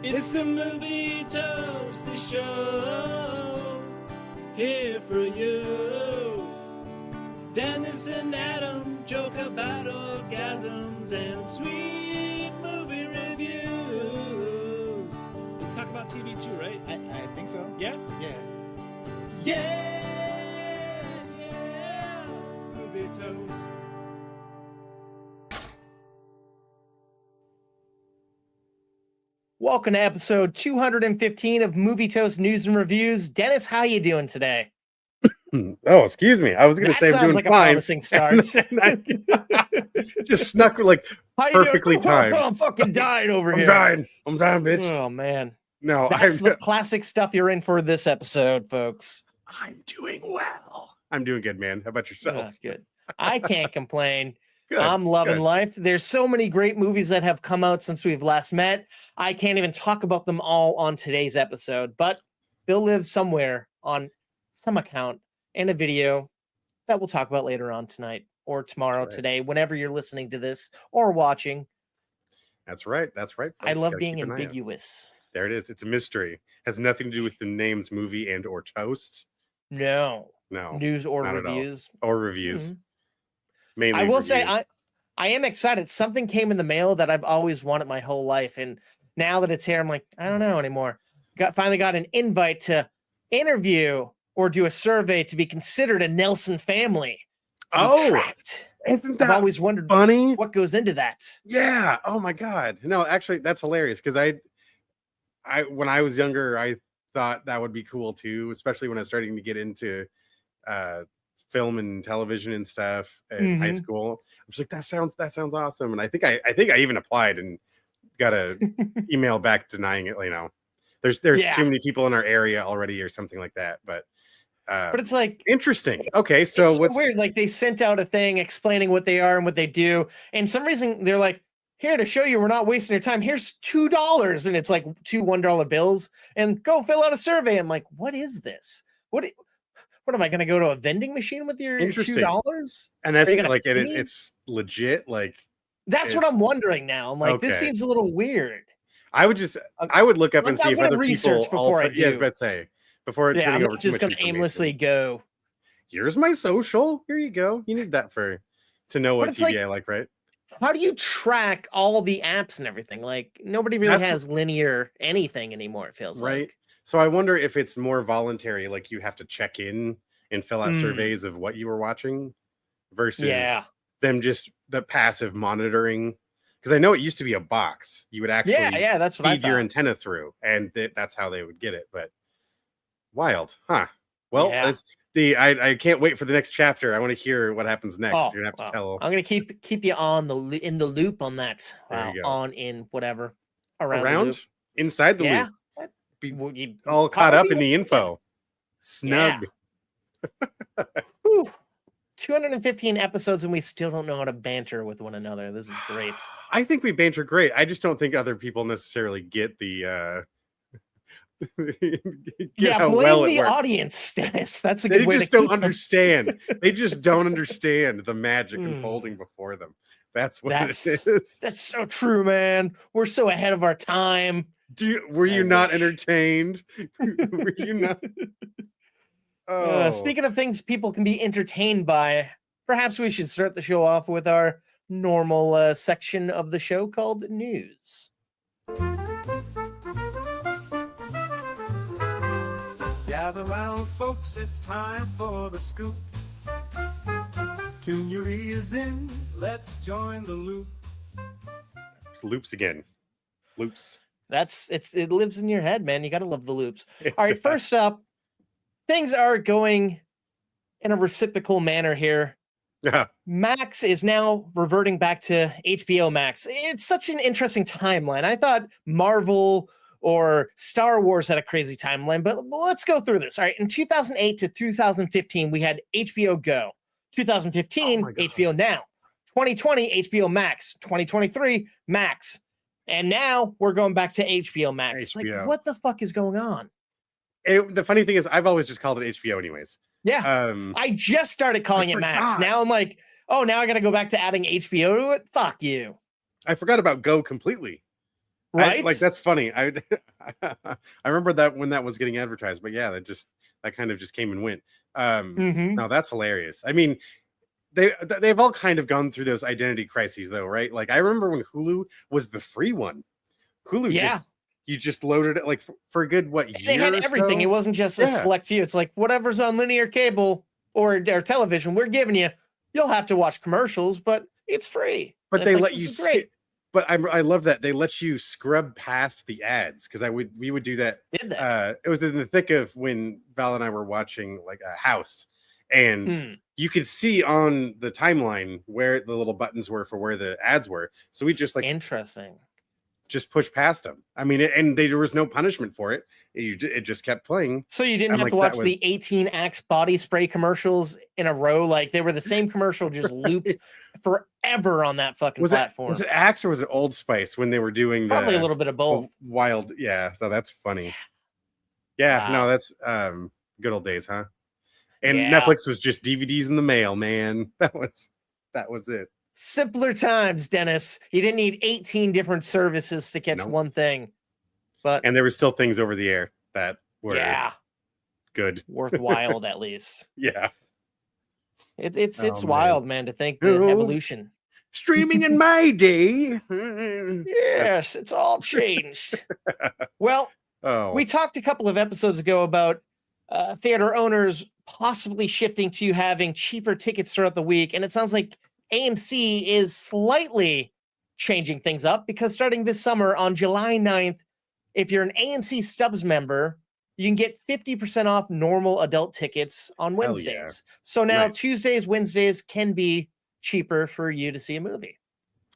It's the Movie Toasty Show, here for you. Dennis and Adam joke about orgasms and sweet movie reviews. We talk about TV too, right? I think so. Yeah? Yeah. Yeah! Movie Toast. Welcome to episode 215 of Movie Toast News and Reviews. Dennis, how you doing today? Oh, excuse me. I was going to say I'm doing like fine. A promising start. Just snuck like How you perfectly doing? timed. I'm fucking dying over I'm here. dying, bitch. Oh man, No, that's the classic stuff you're in for this episode, folks. I'm doing well. I'm doing good, man. How about yourself? Good. I can't complain. Good. I'm loving good. life. There's so many great movies that have come out since we've last met. I can't even talk about them all on today's episode, but they'll live somewhere on some account in a video that we'll talk about later on tonight or tomorrow, today, whenever you're listening to this or watching. That's right. That's right. I love being ambiguous. There it is. It's a mystery. Has nothing to do with the names movie and or toast. No. News or not reviews. Or reviews. Mm-hmm. Mainly I will reviews. say I am excited. Something came in the mail that I've always wanted my whole life. And now that it's here, I'm like, I don't know anymore. Finally got an invite to interview or do a survey to be considered a Nelson family. Tracked. Isn't that I've always wondered funny? What goes into that. Yeah. Oh my God. No, actually, that's hilarious because I when I was younger, I thought that would be cool too, especially when I was starting to get into film and television and stuff in high school. I was like, that sounds awesome. And I think I even applied and got a email back denying it. You know, there's too many people in our area already or something like that. But it's like interesting. Okay, so it's what's weird? Like they sent out a thing explaining what they are and what they do, and some reason they're like, here to show you we're not wasting your time. Here's $2, and it's like two $1 bills, and go fill out a survey. I'm like, what is this? What am I going to go to a vending machine with your $2? And that's like it's legit. Like that's what I'm wondering now. I'm like, this seems a little weird. I would look up and see if other people also. Yes, but say before turning over. I'm just going to aimlessly go. Here's my social. Here you go. You need that to know what TV I like, right? How do you track all the apps and everything? Like nobody really has linear anything anymore. It feels right. Like. So I wonder if it's more voluntary, like you have to check in and fill out surveys of what you were watching versus them just the passive monitoring. Because I know it used to be a box. You would actually that's what feed your antenna through, and that's how they would get it. But wild, huh? Well, it's I can't wait for the next chapter. I want to hear what happens next. You're gonna have to tell. I'm gonna keep you in the loop on that. In whatever around inside the loop. Be all caught up in the info. Snug. Yeah. 215 episodes and we still don't know how to banter with one another. This is great. I think we banter great. I just don't think other people necessarily get the blame the audience, Dennis. That's a good way to don't understand. They just don't understand the magic unfolding before them. That's what it is. That's so true, man. We're so ahead of our time. Were you not entertained? Were you not? Speaking of things people can be entertained by, perhaps we should start the show off with our normal section of the show called News. Gather round, folks, it's time for the scoop. Tune your ears in, let's join the loop. It's loops again. Loops. It lives in your head, man. You gotta love the loops. All right, first up, things are going in a reciprocal manner here. Max is now reverting back to HBO Max. It's such an interesting timeline. I thought Marvel or Star Wars had a crazy timeline, but let's go through this. All right, in 2008 to 2015, we had HBO Go. 2015, HBO Now. 2020, HBO Max. 2023, Max. And now we're going back to HBO Max. Like, what the fuck is going on? The funny thing is, I've always just called it HBO anyways. Yeah. I just started calling it Max. Now I'm like, now I got to go back to adding HBO to it? Fuck you. I forgot about Go completely. Right? Like that's funny. I remember that when that was getting advertised, but yeah, that kind of just came and went. Mm-hmm. No, that's hilarious. I mean, they've all kind of gone through those identity crises though, right? Like I remember when Hulu was the free one. Hulu Yeah. you just loaded it like for a good They year had or everything. It so. wasn't just a Yeah. select few. It's like whatever's on linear cable or television, we're giving you. You'll have to watch commercials, but it's free. But And it's they like, let this you is great. but I love that they let you scrub past the ads because we would do that. Did that? It was in the thick of when Val and I were watching like a House, and you could see on the timeline where the little buttons were for where the ads were. So we just like Interesting. just push past them. I mean, and there was no punishment for it. It just kept playing. So you didn't I'm have like, to watch that was- the 18 Axe body spray commercials in a row. Like they were the same commercial just looped forever on that fucking platform. Was it Axe or was it Old Spice when they were doing Probably a little bit of both. Wild? Yeah, so that's funny. Yeah, no, that's good old days, huh? And Netflix was just DVDs in the mail, man. That was it. Simpler times, Dennis. You didn't need 18 different services to catch one thing. And there were still things over the air that were good. Worthwhile, at least. Yeah. It's wild, man, to think the evolution. Streaming in my day. Yes, it's all changed. Well, we talked a couple of episodes ago about theater owners possibly shifting to having cheaper tickets throughout the week. And it sounds like AMC is slightly changing things up because starting this summer on July 9th, if you're an AMC Stubs member, you can get 50% off normal adult tickets on Wednesdays. Yeah. So now Tuesdays, Wednesdays can be cheaper for you to see a movie.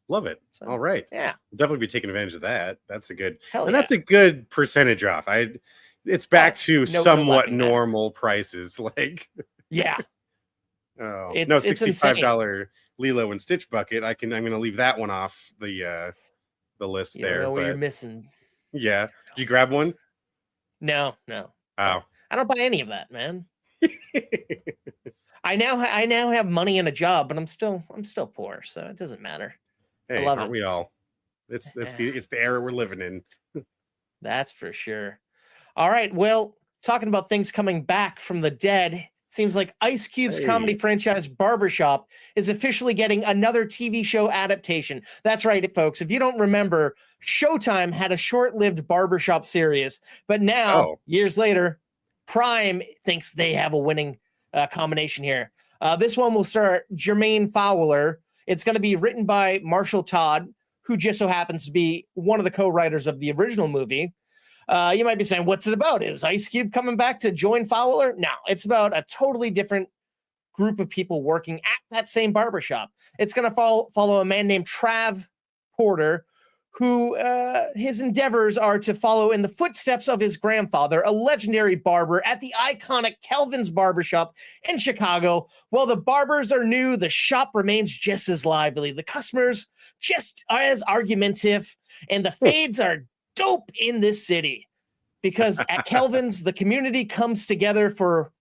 Love it. So, all right. Yeah. We'll definitely be taking advantage of that. That's a good, that's a good percentage off. It's back to somewhat normal prices. Like, yeah. Oh, no, $65 Lilo and Stitch bucket. I'm going to leave that one off the list you there. Know what you're missing. Yeah. Did you grab one? No. Oh. I don't buy any of that, man. I now have money and a job, but I'm still poor, so it doesn't matter. Hey, aren't we all? It's the era we're living in. That's for sure. All right. Well, talking about things coming back from the dead, seems like Ice Cube's comedy franchise Barbershop is officially getting another TV show adaptation. That's right, folks. If you don't remember, Showtime had a short-lived Barbershop series, but now, years later, Prime thinks they have a winning combination here. This one will star Jermaine Fowler. It's going to be written by Marshall Todd, who just so happens to be one of the co-writers of the original movie. You might be saying, what's it about? Is Ice Cube coming back to join Fowler? No, it's about a totally different group of people working at that same barbershop. It's going to follow a man named Trav Porter, who his endeavors are to follow in the footsteps of his grandfather, a legendary barber at the iconic Kelvin's Barbershop in Chicago. While the barbers are new, the shop remains just as lively. The customers just as argumentative, and the fades are dope in this city, because at Kelvin's, the community comes together for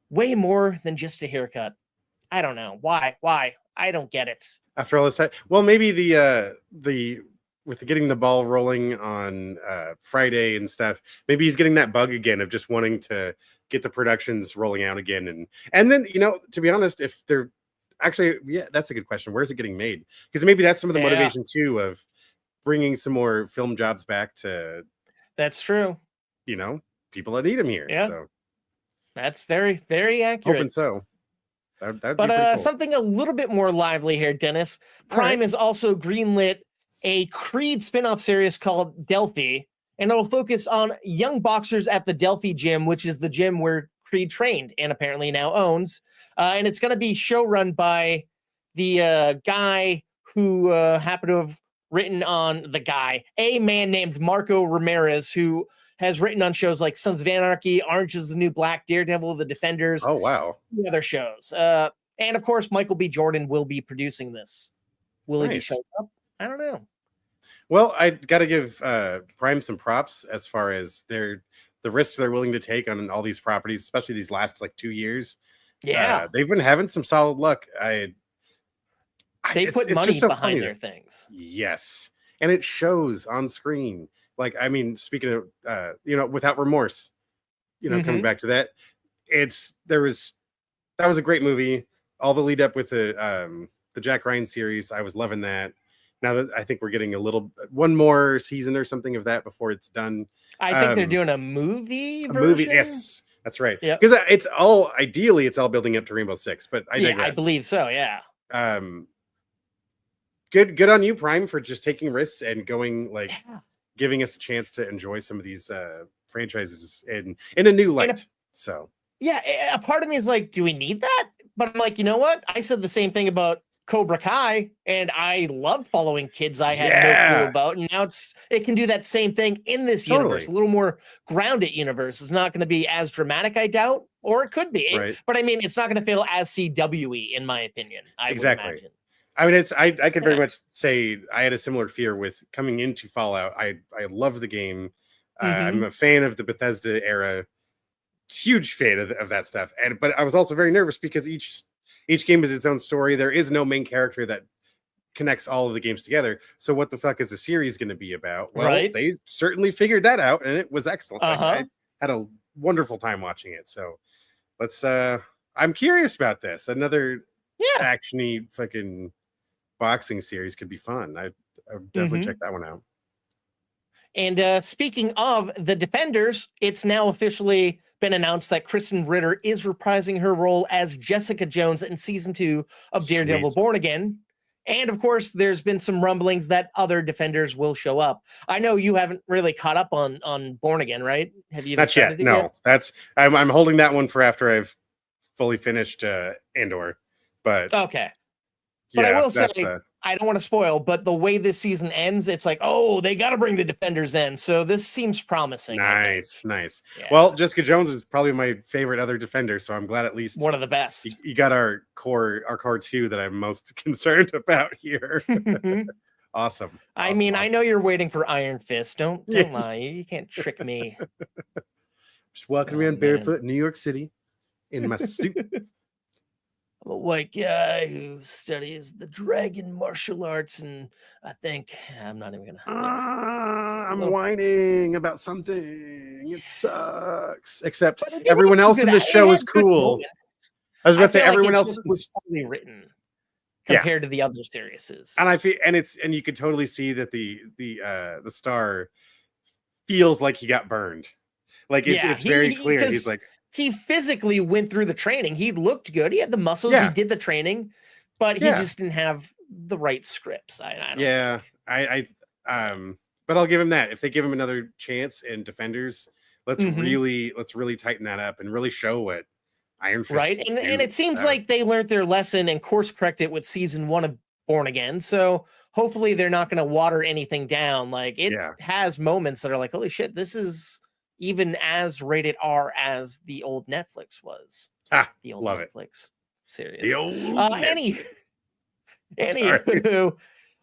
way more than just a haircut. I don't know why. I don't get it. After all this time, well, maybe the with getting the ball rolling on Friday and stuff, maybe he's getting that bug again of just wanting to get the productions rolling out again, and then to be honest, if they're actually, that's a good question. Where's it getting made? Because maybe that's some of the motivation too of bringing some more film jobs back to. That's true. People that need them here. Yeah, so that's very, very accurate. Hoping so. That'd but be pretty cool. Something a little bit more lively here, Dennis. Prime has also greenlit a Creed spinoff series called Delphi, and it'll focus on young boxers at the Delphi gym, which is the gym where Creed trained and apparently now owns. And it's going to be showrun by the guy who happened to have written on a man named Marco Ramirez, who has written on shows like Sons of Anarchy, Orange is the New Black, Daredevil, The Defenders. Oh, wow. Other shows. And of course, Michael B. Jordan will be producing this. Will he be showing up? I don't know. Well, I got to give Prime some props as far as the risks they're willing to take on all these properties, especially these last 2 years. Yeah. They've been having some solid luck. They put money behind their things. Yes. and it shows on screen. Like, I mean, speaking of Without Remorse, coming back to that, that was a great movie. All the lead up with the Jack Ryan series, I was loving that. Now that I think we're getting one more season or something of that before it's done. I think they're doing a movie version. Movie, yes, that's right. Yeah, because it's all building up to Rainbow Six. But I digress. I believe so. Yeah. Good on you, Prime, for just taking risks and going giving us a chance to enjoy some of these franchises in a new light. So yeah, a part of me is like, do we need that? But I'm like, you know what? I said the same thing about Cobra Kai, and I love following kids I had no clue about, and now it can do that same thing in this universe, a little more grounded universe. It's not going to be as dramatic, I doubt, or it could be, right. But I mean, it's not going to feel as CW-y, in my opinion. Exactly. Would imagine. I mean, I could very much say I had a similar fear with coming into Fallout. I love the game. I'm a fan of the Bethesda era, huge fan of that stuff, but I was also very nervous because each game is its own story. There is no main character that connects all of the games together. So what the fuck is the series going to be about? Well, they certainly figured that out, and it was excellent. I had a wonderful time watching it. So I'm curious about this. Another actiony fucking boxing series could be fun. I would definitely check that one out. And speaking of the Defenders, it's now officially been announced that Kristen Ritter is reprising her role as Jessica Jones in season 2 of Daredevil Born Again. And of course, there's been some rumblings that other Defenders will show up. I know you haven't really caught up on Born Again, right? Have you? Not yet. No, I'm holding that one for after I've fully finished Andor. But okay. But I will say, I don't want to spoil, but the way this season ends, it's like, oh, they got to bring the Defenders in. So this seems promising. Nice. Yeah. Well, Jessica Jones is probably my favorite other Defender, so I'm glad at least one of the best. You got our core 2 that I'm most concerned about here. Awesome. I mean, I know you're waiting for Iron Fist. Don't lie. You can't trick me. Just walking around barefoot in New York City in my suit. I'm a white guy who studies the dragon martial arts, and I think I'm not even gonna. I'm whining about something. It sucks. Except everyone else in the show is cool. I was about to say everyone else was poorly written compared to the other series. And I feel, and you could totally see that the star feels like he got burned. Like it's very clear. He's like. He physically went through the training. He looked good. He had the muscles. He did the training, but he just didn't have the right scripts. I don't but I'll give him that. If they give him another chance in Defenders, let's really tighten that up and really show what Iron Fist can do. And it seems like they learned their lesson and course correct it with season 1 of Born Again. So hopefully they're not going to water anything down. Like it has moments that are like, holy shit, this is even as rated R as the old Netflix was. The old Netflix series. The old Anywho,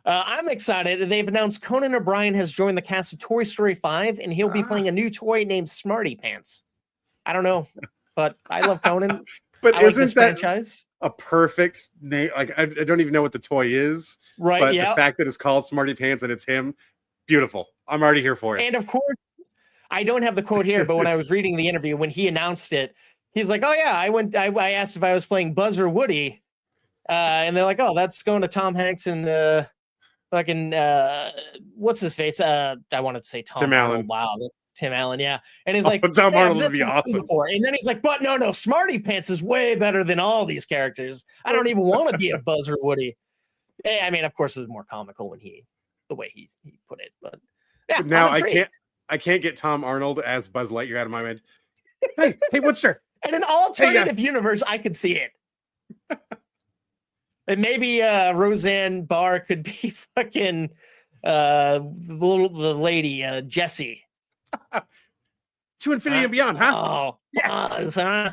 I'm excited. They've announced Conan O'Brien has joined the cast of Toy Story 5, and he'll be playing a new toy named Smarty Pants. I don't know, but I love Conan. But isn't that franchise a perfect name? Like I don't even know what the toy is. Right. But the fact that it's called Smarty Pants and it's him, beautiful. I'm already here for it. And of course, I don't have the quote here, but when I was reading the interview, when he announced it, he's like, oh yeah, I asked if I was playing Buzz or Woody. And they're like, oh, that's going to Tom Hanks and fucking what's his face? I wanted to say Tim Allen. Wow, that's Tim Allen, yeah. And he's like, Tom Arnold would be awesome. And then he's like, but no, Smarty Pants is way better than all these characters. I don't even want to be a Buzz or Woody. I mean, of course, it was more comical when the way he put it, but yeah. But now I can't get Tom Arnold as Buzz Lightyear out of my mind. Hey, Woodster. In an alternative universe, I could see it. And maybe Roseanne Barr could be fucking the lady, Jessie. To Infinity and Beyond, huh? Oh, yeah. Buzz, huh?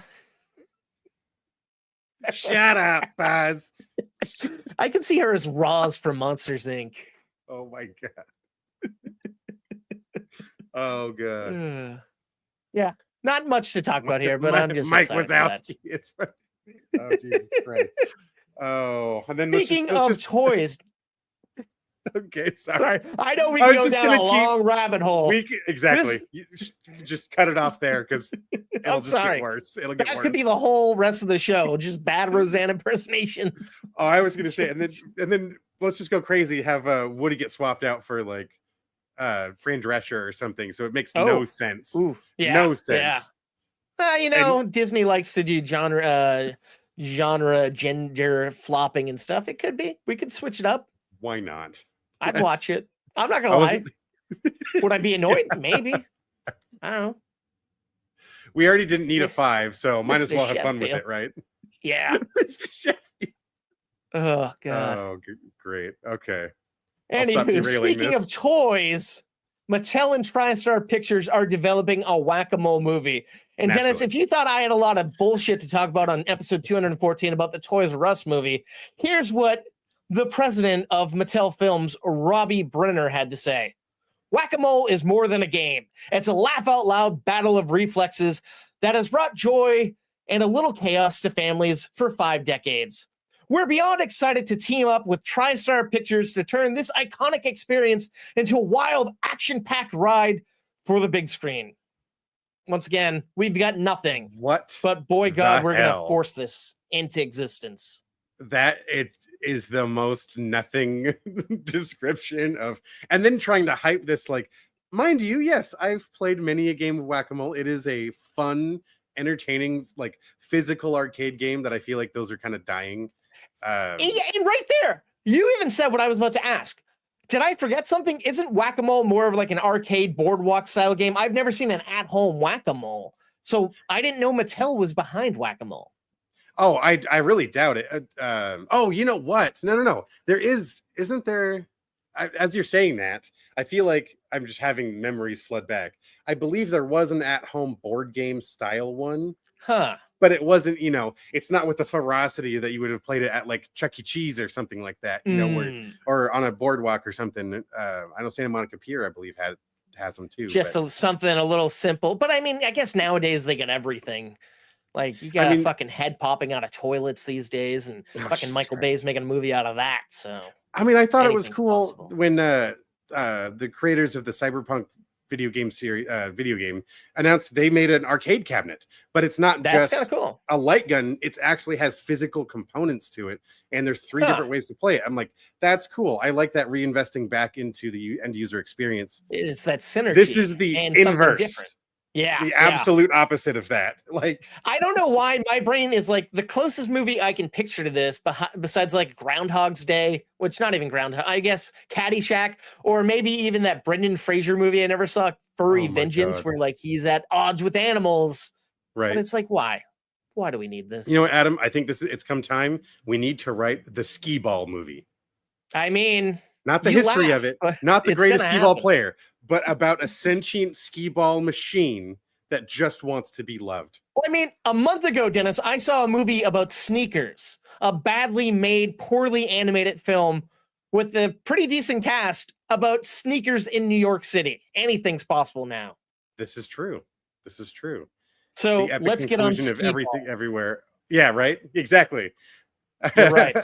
Shut up, Buzz. I can see her as Roz from Monsters, Inc. Oh, my God. Oh god. Yeah, not much to talk about here, but I'm just Mike Wazowski. It's oh Jesus Christ. Oh, and then speaking of toys, Okay, Sorry. I know we I can was go just down a gonna keep- long rabbit hole. Exactly. You just cut it off there because it'll just get worse. It'll get That worse. could be the whole rest of the show, just bad Roseanne impersonations. Oh, I was gonna say, and then let's just go crazy. Have Woody get swapped out for like Fran Drescher or something, so it makes no sense. Ooh, yeah, no sense. Yeah. Disney likes to do genre, gender flopping and stuff. It could be. We could switch it up. Why not? I'd watch it. I'm not gonna lie. Would I be annoyed? Maybe. I don't know. We already didn't need a 5, so might as well have fun with it, right? Yeah. Oh God. Oh, great. Okay. Anywho, speaking of toys, Mattel and TriStar Pictures are developing a Whack-A-Mole movie. And Dennis, if you thought I had a lot of bullshit to talk about on episode 214 about the Toys R Us movie, here's what the president of Mattel Films, Robbie Brenner, had to say. Whack-A-Mole is more than a game. It's a laugh-out-loud battle of reflexes that has brought joy and a little chaos to families for 5 decades. We're beyond excited to team up with TriStar Pictures to turn this iconic experience into a wild, action-packed ride for the big screen. Once again, we've got nothing. What? But boy, God, we're going to force this into existence. That it is the most nothing description of, and then trying to hype this, like, mind you, yes, I've played many a game of Whack-A-Mole. It is a fun, entertaining, like, physical arcade game that I feel like those are kind of dying. Yeah, and right there, you even said what I was about to ask. Did I forget something? Isn't Whack-A-Mole more of like an arcade boardwalk style game? I've never seen an at-home Whack-A-Mole, so I didn't know Mattel was behind Whack-A-Mole. Oh, I really doubt it. Oh, you know what? No. There isn't there? As you're saying that, I feel like I'm just having memories flood back. I believe there was an at-home board game style one. Huh. But it wasn't, it's not with the ferocity that you would have played it at like Chuck E. Cheese or something like that, or on a boardwalk or something. I know Santa Monica Pier, I believe, has them too. Just something a little simple. But I mean, I guess nowadays they get everything. Like you got a fucking head popping out of toilets these days, and fucking Michael Bay's making a movie out of that. So I thought it was cool when the creators of the Cyberpunk video game announced they made an arcade cabinet, but it's not just kind of cool. A light gun. It actually has physical components to it, and there's 3 different ways to play it. I'm like, that's cool. I like that reinvesting back into the end user experience. It's that synergy. This is the inverse. Yeah, the absolute opposite of that. Like, I don't know why my brain is like the closest movie I can picture to this, besides like Groundhog's Day, which not even Groundhog, I guess Caddyshack, or maybe even that Brendan Fraser movie I never saw, Furry Vengeance, where like he's at odds with animals. Right. But it's like, why? Why do we need this? You know what, Adam? I think it's come time. We need to write the skee ball movie. I mean, not the history of it, not the greatest skee ball player, but about a sentient skee ball machine that just wants to be loved. Well, I mean, a month ago, Dennis, I saw a movie about sneakers, a badly made, poorly animated film with a pretty decent cast about sneakers in New York City. Anything's possible now. This is true. So let's get on skee of everything ball. Everywhere. Yeah, right. Exactly. You're right.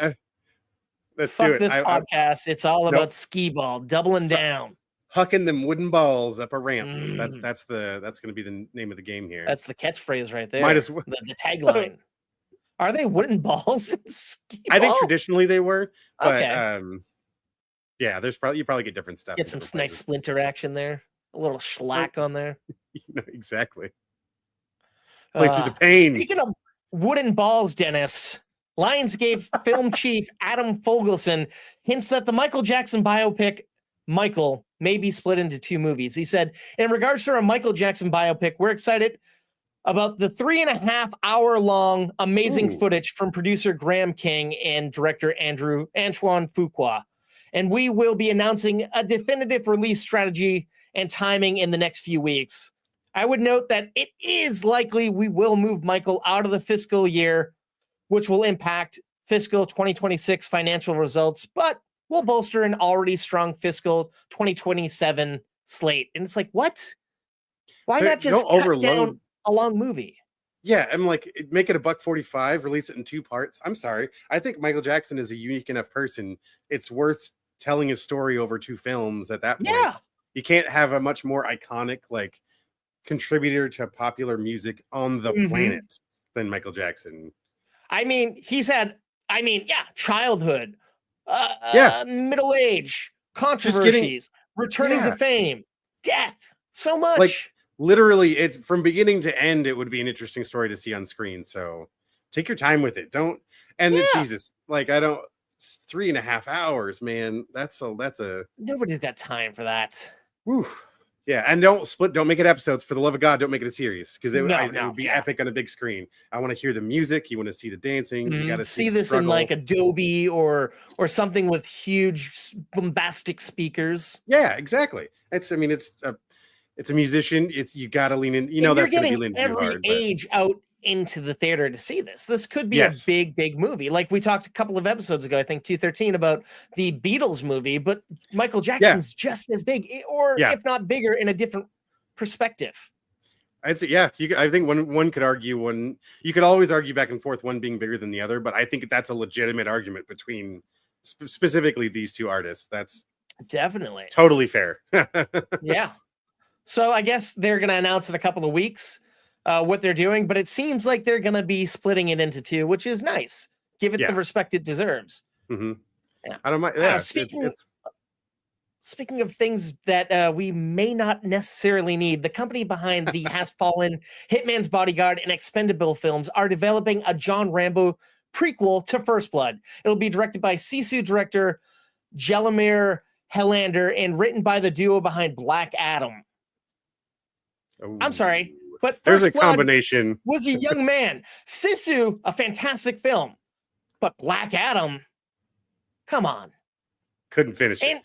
Let's Fuck do it. This podcast. It's all about skee ball, doubling down. Hucking them wooden balls up a ramp. That's going to be the name of the game here. That's the catchphase right there. Might as well. The tagline. Are they wooden balls? I think traditionally they were, but yeah, you probably get different stuff. Get some nice splinter action there. A little schlack on there. Exactly. Play through the pain. Speaking of wooden balls, Dennis, Lionsgate film chief Adam Fogelson hints that the Michael Jackson biopic Michael may be split into 2 movies. He said, in regards to our Michael Jackson biopic, we're excited about the 3.5-hour-long amazing footage from producer Graham King and director Antoine Fuqua. And we will be announcing a definitive release strategy and timing in the next few weeks. I would note that it is likely we will move Michael out of the fiscal year, which will impact fiscal 2026 financial results, but will bolster an already strong fiscal 2027 slate. And it's like, what? Why not just cut down a long movie? Yeah, I'm like, make it $1.45, release it in 2 parts. I'm sorry. I think Michael Jackson is a unique enough person. It's worth telling his story over 2 films at that point. Yeah. You can't have a much more iconic like contributor to popular music on the planet than Michael Jackson. I mean, he's had, childhood, middle age, controversies, returning to fame, death, so much. Like literally, it's from beginning to end. It would be an interesting story to see on screen. So take your time with it. Don't Jesus, like 3.5 hours, man. That's a nobody's got time for that. Whew. Yeah, and don't make it episodes. For the love of God, don't make it a series, because it would be epic on a big screen. I want to hear the music. You want to see the dancing. You got to see this in like Adobe or something with huge bombastic speakers. Yeah, exactly. It's a musician. You got to lean in. That's going to be leaning too hard. Every age out into the theater to see this. This could be a big movie. Like we talked a couple of episodes ago, I think 213, about the Beatles movie, but Michael Jackson's just as big, or if not bigger, in a different perspective. I'd say, I think one could argue you could always argue back and forth, one being bigger than the other, but I think that's a legitimate argument between specifically these 2 artists. That's definitely totally fair. Yeah. So I guess they're going to announce in a couple of weeks what they're doing, but it seems like they're going to be splitting it into 2, which is nice. Give it the respect it deserves. Yeah. I don't mind. Yeah, speaking of things that we may not necessarily need, the company behind the Has Fallen, Hitman's Bodyguard, and Expendable films are developing a John Rambo prequel to First Blood. It'll be directed by Sisu director Jelimir Helander and written by the duo behind Black Adam. Ooh. I'm sorry, but there's First a combination. Was a young man. Sisu, a fantastic film, but Black Adam, come on, couldn't finish it.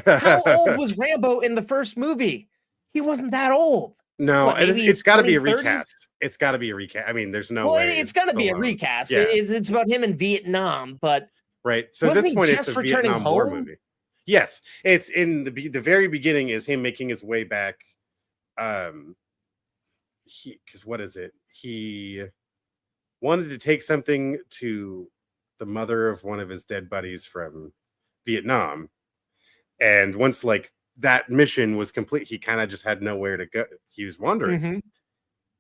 How old was Rambo in the first movie? He wasn't that old. No, it's got to be a recast. It's got to be a recast. I mean, there's no way. It's got to be a recast. Yeah. It's about him in Vietnam, but right. So at this point, it's a Vietnam War movie. Yes, it's in the very beginning is him making his way back. Because what is it? He wanted to take something to the mother of one of his dead buddies from Vietnam, and once like that mission was complete, he kind of just had nowhere to go. He was wandering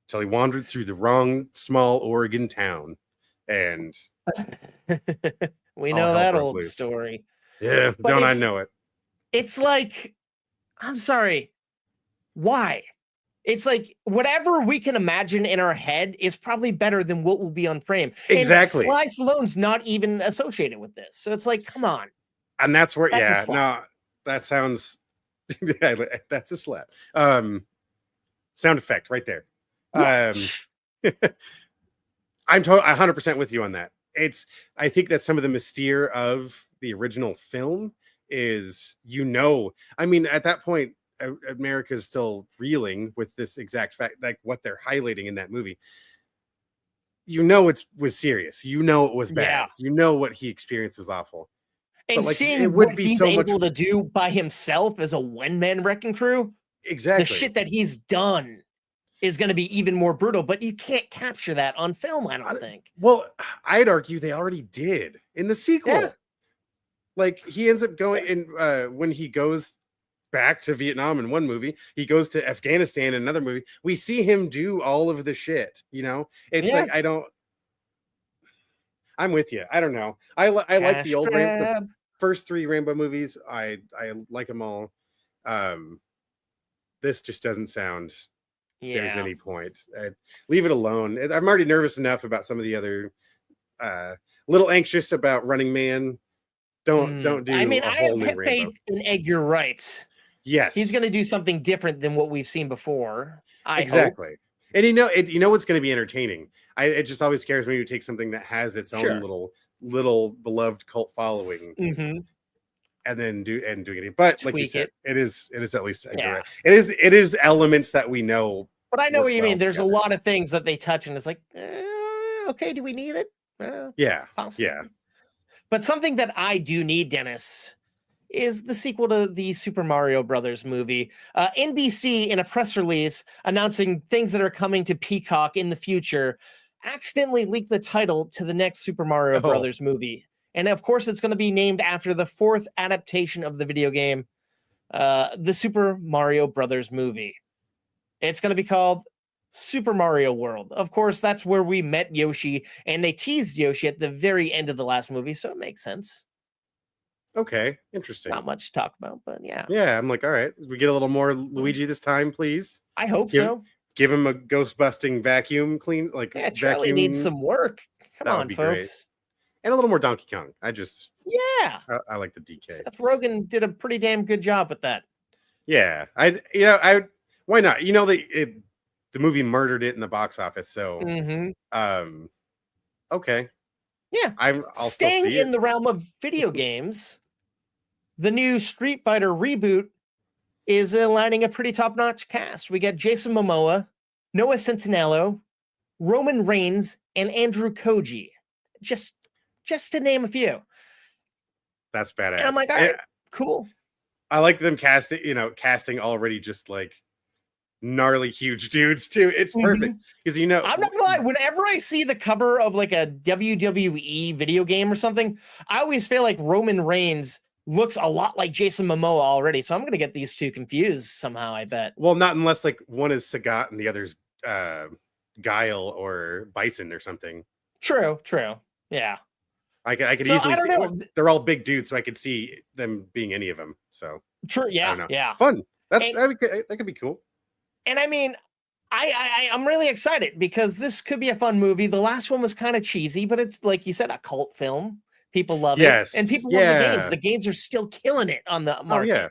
till he wandered through the wrong small Oregon town, and we know that old story. Yeah, but don't I know it? It's like, I'm sorry, why? It's like whatever we can imagine in our head is probably better than what will be on frame. Exactly. And Sly Stallone's not even associated with this, so it's like, come on. And that's where, that sounds. That's a slap. Sound effect right there. I'm 100% with you on that. I think that some of the mystere of the original film is, I mean, at that point, America is still reeling with this exact fact, like what they're highlighting in that movie. It was serious. It was bad. What he experienced was awful. And seeing what he's able to do by himself as a one-man wrecking crew, exactly, the shit that he's done is going to be even more brutal. But you can't capture that on film, I don't think. Well, I'd argue they already did in the sequel. Yeah. Like he ends up going in when he goes back to Vietnam in one movie, he goes to Afghanistan in another movie. We see him do all of the shit. It's like I'm with you. I don't know. I like the old the first 3 Rambo movies. I like them all. This just doesn't sound there's any point. Leave it alone. I'm already nervous enough about some of the other little anxious about Running Man. Don't do I have faith in Edgar Wright. Yes, he's going to do something different than what we've seen before. Exactly. Hope. And what's going to be entertaining. It just always scares me to take something that has its own little beloved cult following, and then doing it. But like you said, it is at least it is elements that we know. But I know what you mean. There's a lot of things that they touch, and it's like, okay, do we need it? Possibly. Yeah. But something that I do need, Dennis, is the sequel to the Super Mario Brothers movie. NBC, in a press release announcing things that are coming to Peacock in the future, accidentally leaked the title to the next Super Mario Brothers movie. And of course, it's going to be named after the 4th adaptation of the video game, the Super Mario Brothers movie. It's going to be called Super Mario World. Of course, that's where we met Yoshi, and they teased Yoshi at the very end of the last movie, so it makes sense. Okay, interesting. Not much to talk about, but yeah. Yeah, I'm like, all right, we get a little more Luigi this time, please. I hope so. Give him a ghost busting vacuum clean, like Charlie vacuum. needs some work. Come on, folks. Great. And a little more Donkey Kong. I like the DK. Seth Rogen did a pretty damn good job with that. Yeah, why not? The movie murdered it in the box office, so okay. Yeah, I'll staying in the realm of video games. The new Street Fighter reboot is lining a pretty top-notch cast. We got Jason Momoa, Noah Centineo, Roman Reigns, and Andrew Koji. Just to name a few. That's badass. And I'm like, all right, cool. I like them casting already just like gnarly huge dudes too. It's perfect because I'm not gonna lie, whenever I see the cover of like a WWE video game or something, I always feel like Roman Reigns looks a lot like Jason Momoa already, so I'm gonna get these two confused somehow, I bet. Well, not unless like one is Sagat and the other's Guile or Bison or something. True. Yeah, I could easily see. Well, they're all big dudes, so I could see them being any of them. So true. Yeah. Fun. That could be cool. And I mean, I'm really excited because this could be a fun movie. The last one was kind of cheesy, but it's like you said, a cult film. People love it, and people love the games. The games are still killing it on the market. Oh,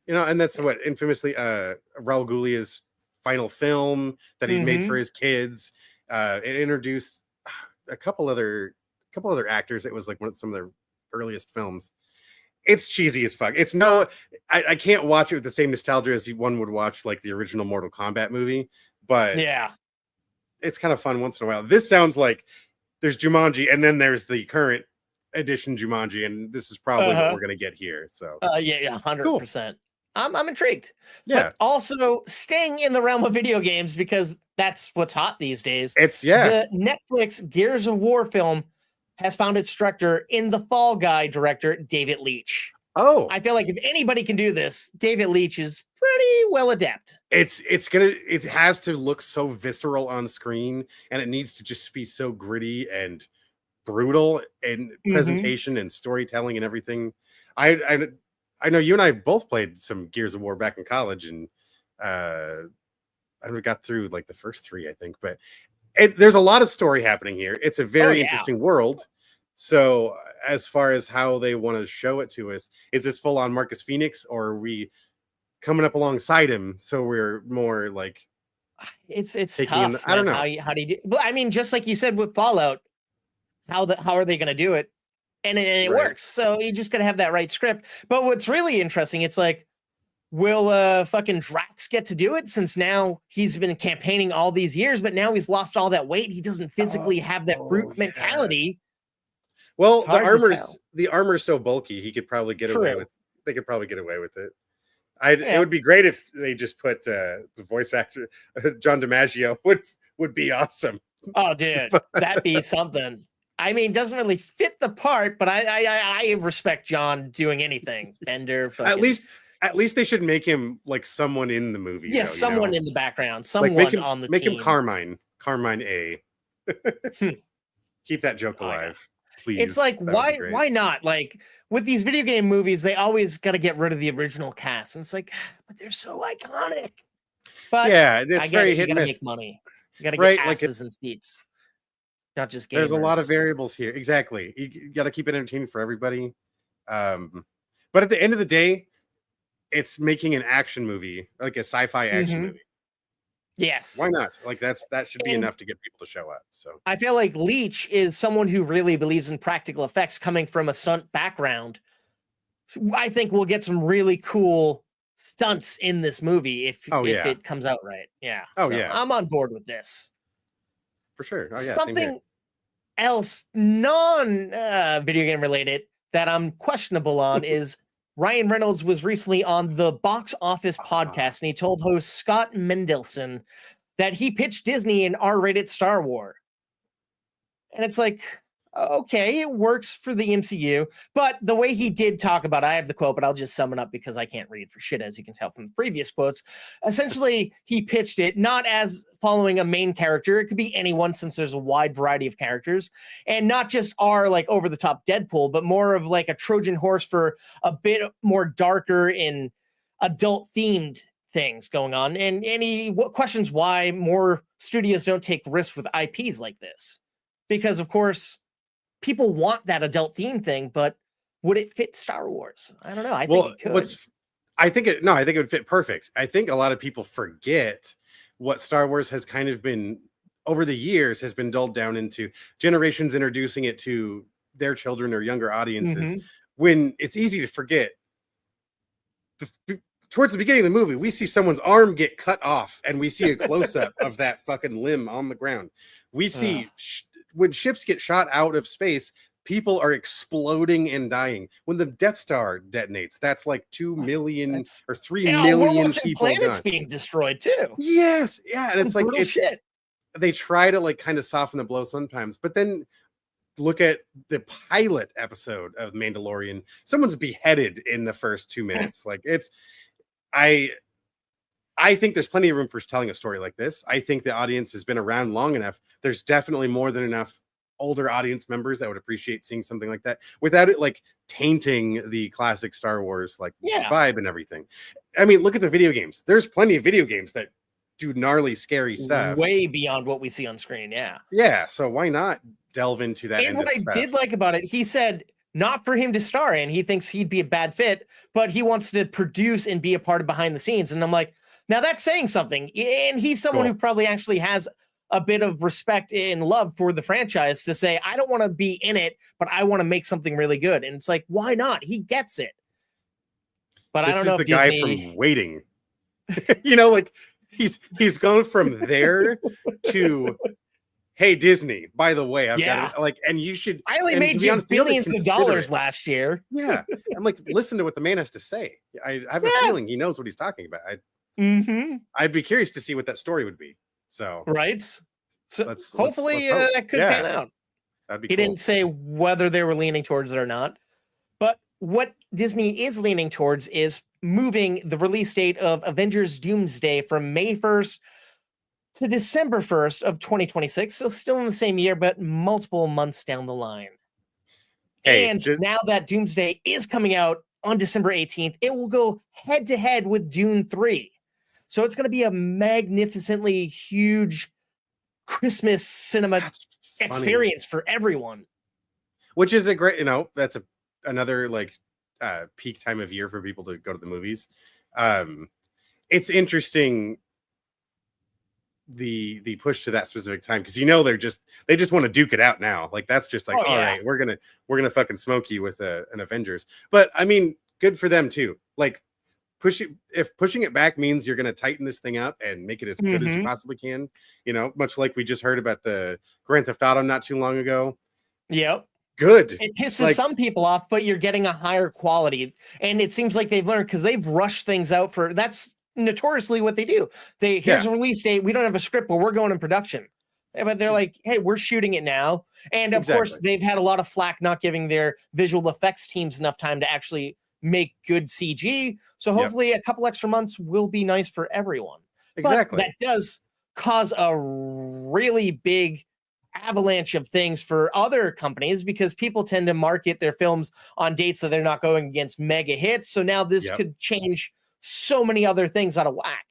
yeah. And that's what infamously Raul Julia's final film that he made for his kids. It introduced a couple other actors. It was like some of their earliest films. It's cheesy as fuck. It's I can't watch it with the same nostalgia as one would watch like the original Mortal Kombat movie, but yeah, it's kind of fun once in a while. This sounds like there's Jumanji and then there's the current edition Jumanji, and this is probably what we're gonna get here. So 100%. I'm intrigued. Yeah. But also staying in the realm of video games because that's what's hot these days. The Netflix Gears of War film has found its director in the Fall Guy director, David Leitch. Oh, I feel like if anybody can do this, David Leitch is pretty well adept. It has to look so visceral on screen, and it needs to just be so gritty and brutal in presentation and storytelling and everything. I know you and I both played some Gears of War back in college, and I got through like the first 3, I think, but there's a lot of story happening here. It's a very interesting world. So as far as how they want to show it to us, is this full on Marcus Phoenix, or are we coming up alongside him? So we're more like, it's tough. I don't know. How do you do? But I mean, just like you said with Fallout, how are they going to do it? And it works. So you just got to have that right script. But what's really interesting, it's like, will fucking Drax get to do it, since now he's been campaigning all these years, but now he's lost all that weight. He doesn't physically have that brute mentality. Well, the armor's so bulky, he could probably get away with. They could probably get away with it. It would be great if they just put the voice actor John DiMaggio would be awesome. Oh, dude, that'd be something. I mean, doesn't really fit the part, but I respect John doing anything. Bender, At least they should make him like someone in the movie. Yeah, someone in the background, someone on the team. Make him Carmine A. Keep that joke alive, please. It's like, why not? Like with these video game movies, they always got to get rid of the original cast, and it's like, but they're so iconic. But yeah, it's very hit and miss. Make money. You got to get asses and seats. Not just gamers. There's a lot of variables here. Exactly. You got to keep it entertaining for everybody. But at the end of the day, it's making an action movie, like a sci-fi action movie. Yes. Why not? Like that should be enough to get people to show up. So I feel like Leitch is someone who really believes in practical effects, coming from a stunt background. I think we'll get some really cool stunts in this movie if it comes out right. Yeah. I'm on board with this. For sure. Oh, yeah, something else non-video game related that I'm questionable on is Ryan Reynolds was recently on the Box Office podcast, and he told host Scott Mendelson that he pitched Disney an R-rated Star Wars. And it's like, okay, it works for the MCU, but the way he did talk about it, I have the quote, but I'll just sum it up because I can't read for shit, as you can tell from the previous quotes. Essentially, he pitched it not as following a main character. It could be anyone, since there's a wide variety of characters, and not just our like over the top Deadpool, but more of like a Trojan horse for a bit more darker and adult themed things going on. And he questions why more studios don't take risks with IPs like this, because of course people want that adult theme thing, but would it fit Star Wars? I don't know. I think it could. I think it would fit perfect. I think a lot of people forget what Star Wars has kind of been over the years has been dulled down into generations introducing it to their children or younger audiences. When it's easy to forget, towards the beginning of the movie, we see someone's arm get cut off, and we see a close up of that fucking limb on the ground. We see when ships get shot out of space, people are exploding and dying. When the Death Star detonates, that's like 2 million or 3 million people planets being destroyed too. Yes, yeah, and it's like shit. They try to like kind of soften the blow sometimes, but then look at the pilot episode of Mandalorian. Someone's beheaded in the first 2 minutes. Like I think there's plenty of room for telling a story like this. I think the audience has been around long enough. There's definitely more than enough older audience members that would appreciate seeing something like that without it like tainting the classic Star Wars like vibe and everything. I mean, look at the video games. There's plenty of video games that do gnarly, scary stuff. Way beyond what we see on screen, Yeah, so why not delve into that? And what I did like about it, he said not for him to star in. He thinks he'd be a bad fit, but he wants to produce and be a part of behind the scenes. And I'm like, now that's saying something. And he's someone who probably actually has a bit of respect and love for the franchise to say, I don't want to be in it, but I want to make something really good. And it's like, why not? He gets it. But I don't know if this is the guy from Waiting. You know, like he's gone from there to, hey, Disney, by the way, I've got it. Like, and you should. I only made you billions of dollars last year. Yeah. I'm like, listen to what the man has to say. I have a feeling he knows what he's talking about. I'd be curious to see what that story would be. So, right. So hopefully that could pan out. That'd be he didn't say whether they were leaning towards it or not. But what Disney is leaning towards is moving the release date of Avengers Doomsday from May 1st to December 1st of 2026. So still in the same year, but multiple months down the line. And now that Doomsday is coming out on December 18th, it will go head to head with Dune 3. So it's going to be a magnificently huge Christmas cinema experience for everyone. Which is a great, that's another like peak time of year for people to go to the movies. It's interesting the push to that specific time, because they just want to duke it out now. Like that's just like, all right, we're gonna fucking smoke you with an Avengers. But I mean, good for them too. Like if pushing it back means you're gonna tighten this thing up and make it as good as you possibly can, much like we just heard about the Grand Theft Auto not too long ago. Yep. Good. It pisses some people off, but you're getting a higher quality. And it seems like they've learned, because they've rushed things out that's notoriously what they do. Here's a release date. We don't have a script, but we're going in production. But they're like, hey, we're shooting it now. And of course, they've had a lot of flack not giving their visual effects teams enough time to actually make good CG. So hopefully a couple extra months will be nice for everyone. Exactly. But that does cause a really big avalanche of things for other companies, because people tend to market their films on dates that they're not going against mega hits. So now this could change so many other things out of whack.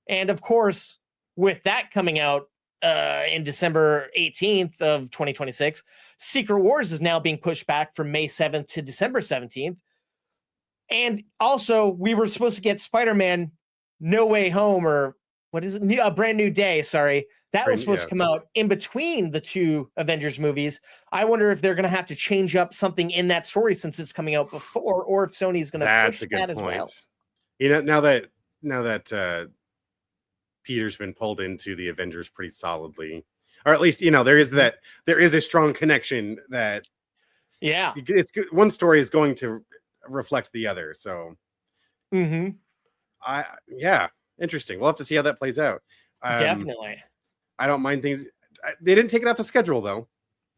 And of course, with that coming out in December 18th of 2026, Secret Wars is now being pushed back from May 7th to December 17th. And also, we were supposed to get Spider-Man No Way Home, or what is it? A Brand New Day, sorry. That was supposed to come out in between the two Avengers movies. I wonder if they're going to have to change up something in that story since it's coming out before, or if Sony's going to push that as well. Now that Peter's been pulled into the Avengers pretty solidly, or at least there is a strong connection that it's good. One story is going to reflect the other. So interesting. We'll have to see how that plays out. Definitely. I don't mind things. They didn't take it off the schedule though,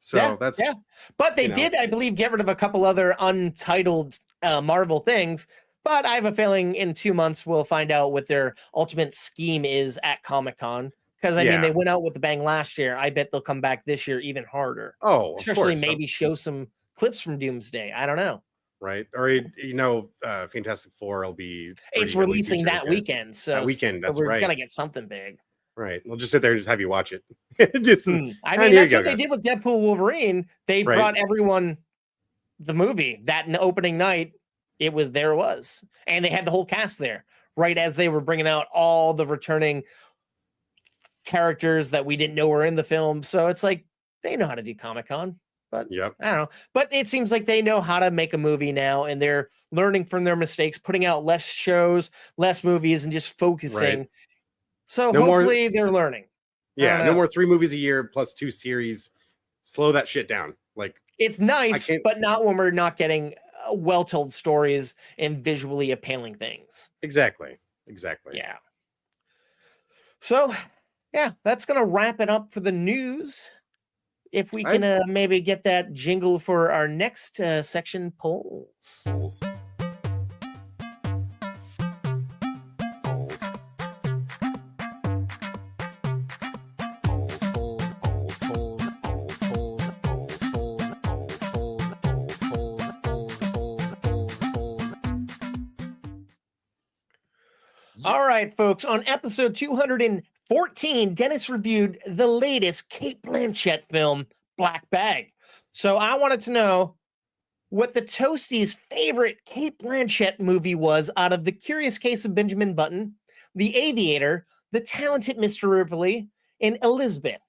So that's yeah. But they did, I believe, get rid of a couple other untitled Marvel things. But I have a feeling in 2 months we'll find out what their ultimate scheme is at Comic-Con. Because I mean, they went out with the bang last year. I bet they'll come back this year even harder. Oh, especially maybe show some clips from Doomsday. I don't know. Right, or Fantastic Four will be. It's releasing that weekend, so that weekend. That's we're right. gonna get something big. Right. We'll just sit there and just have you watch it. I mean, that's what they did with Deadpool Wolverine. They brought everyone the movie that opening night. It was, and they had the whole cast there right as they were bringing out all the returning characters that we didn't know were in the film. So it's like they know how to do Comic-Con. But I don't know. But it seems like they know how to make a movie now, and they're learning from their mistakes, putting out less shows, less movies, and just focusing. Right. So hopefully they're learning. Yeah, no more 3 movies a year plus 2 series. Slow that shit down. Like, it's nice, but not when we're not getting well-told stories and visually appealing things. Exactly. Yeah. So, yeah, that's gonna wrap it up for the news. If we can maybe get that jingle for our next section, polls. All right, folks, on episode 214, Dennis reviewed the latest Cate Blanchett film, Black Bag. So I wanted to know what the Toasties' favorite Cate Blanchett movie was out of The Curious Case of Benjamin Button, The Aviator, The Talented Mr. Ripley, and Elizabeth.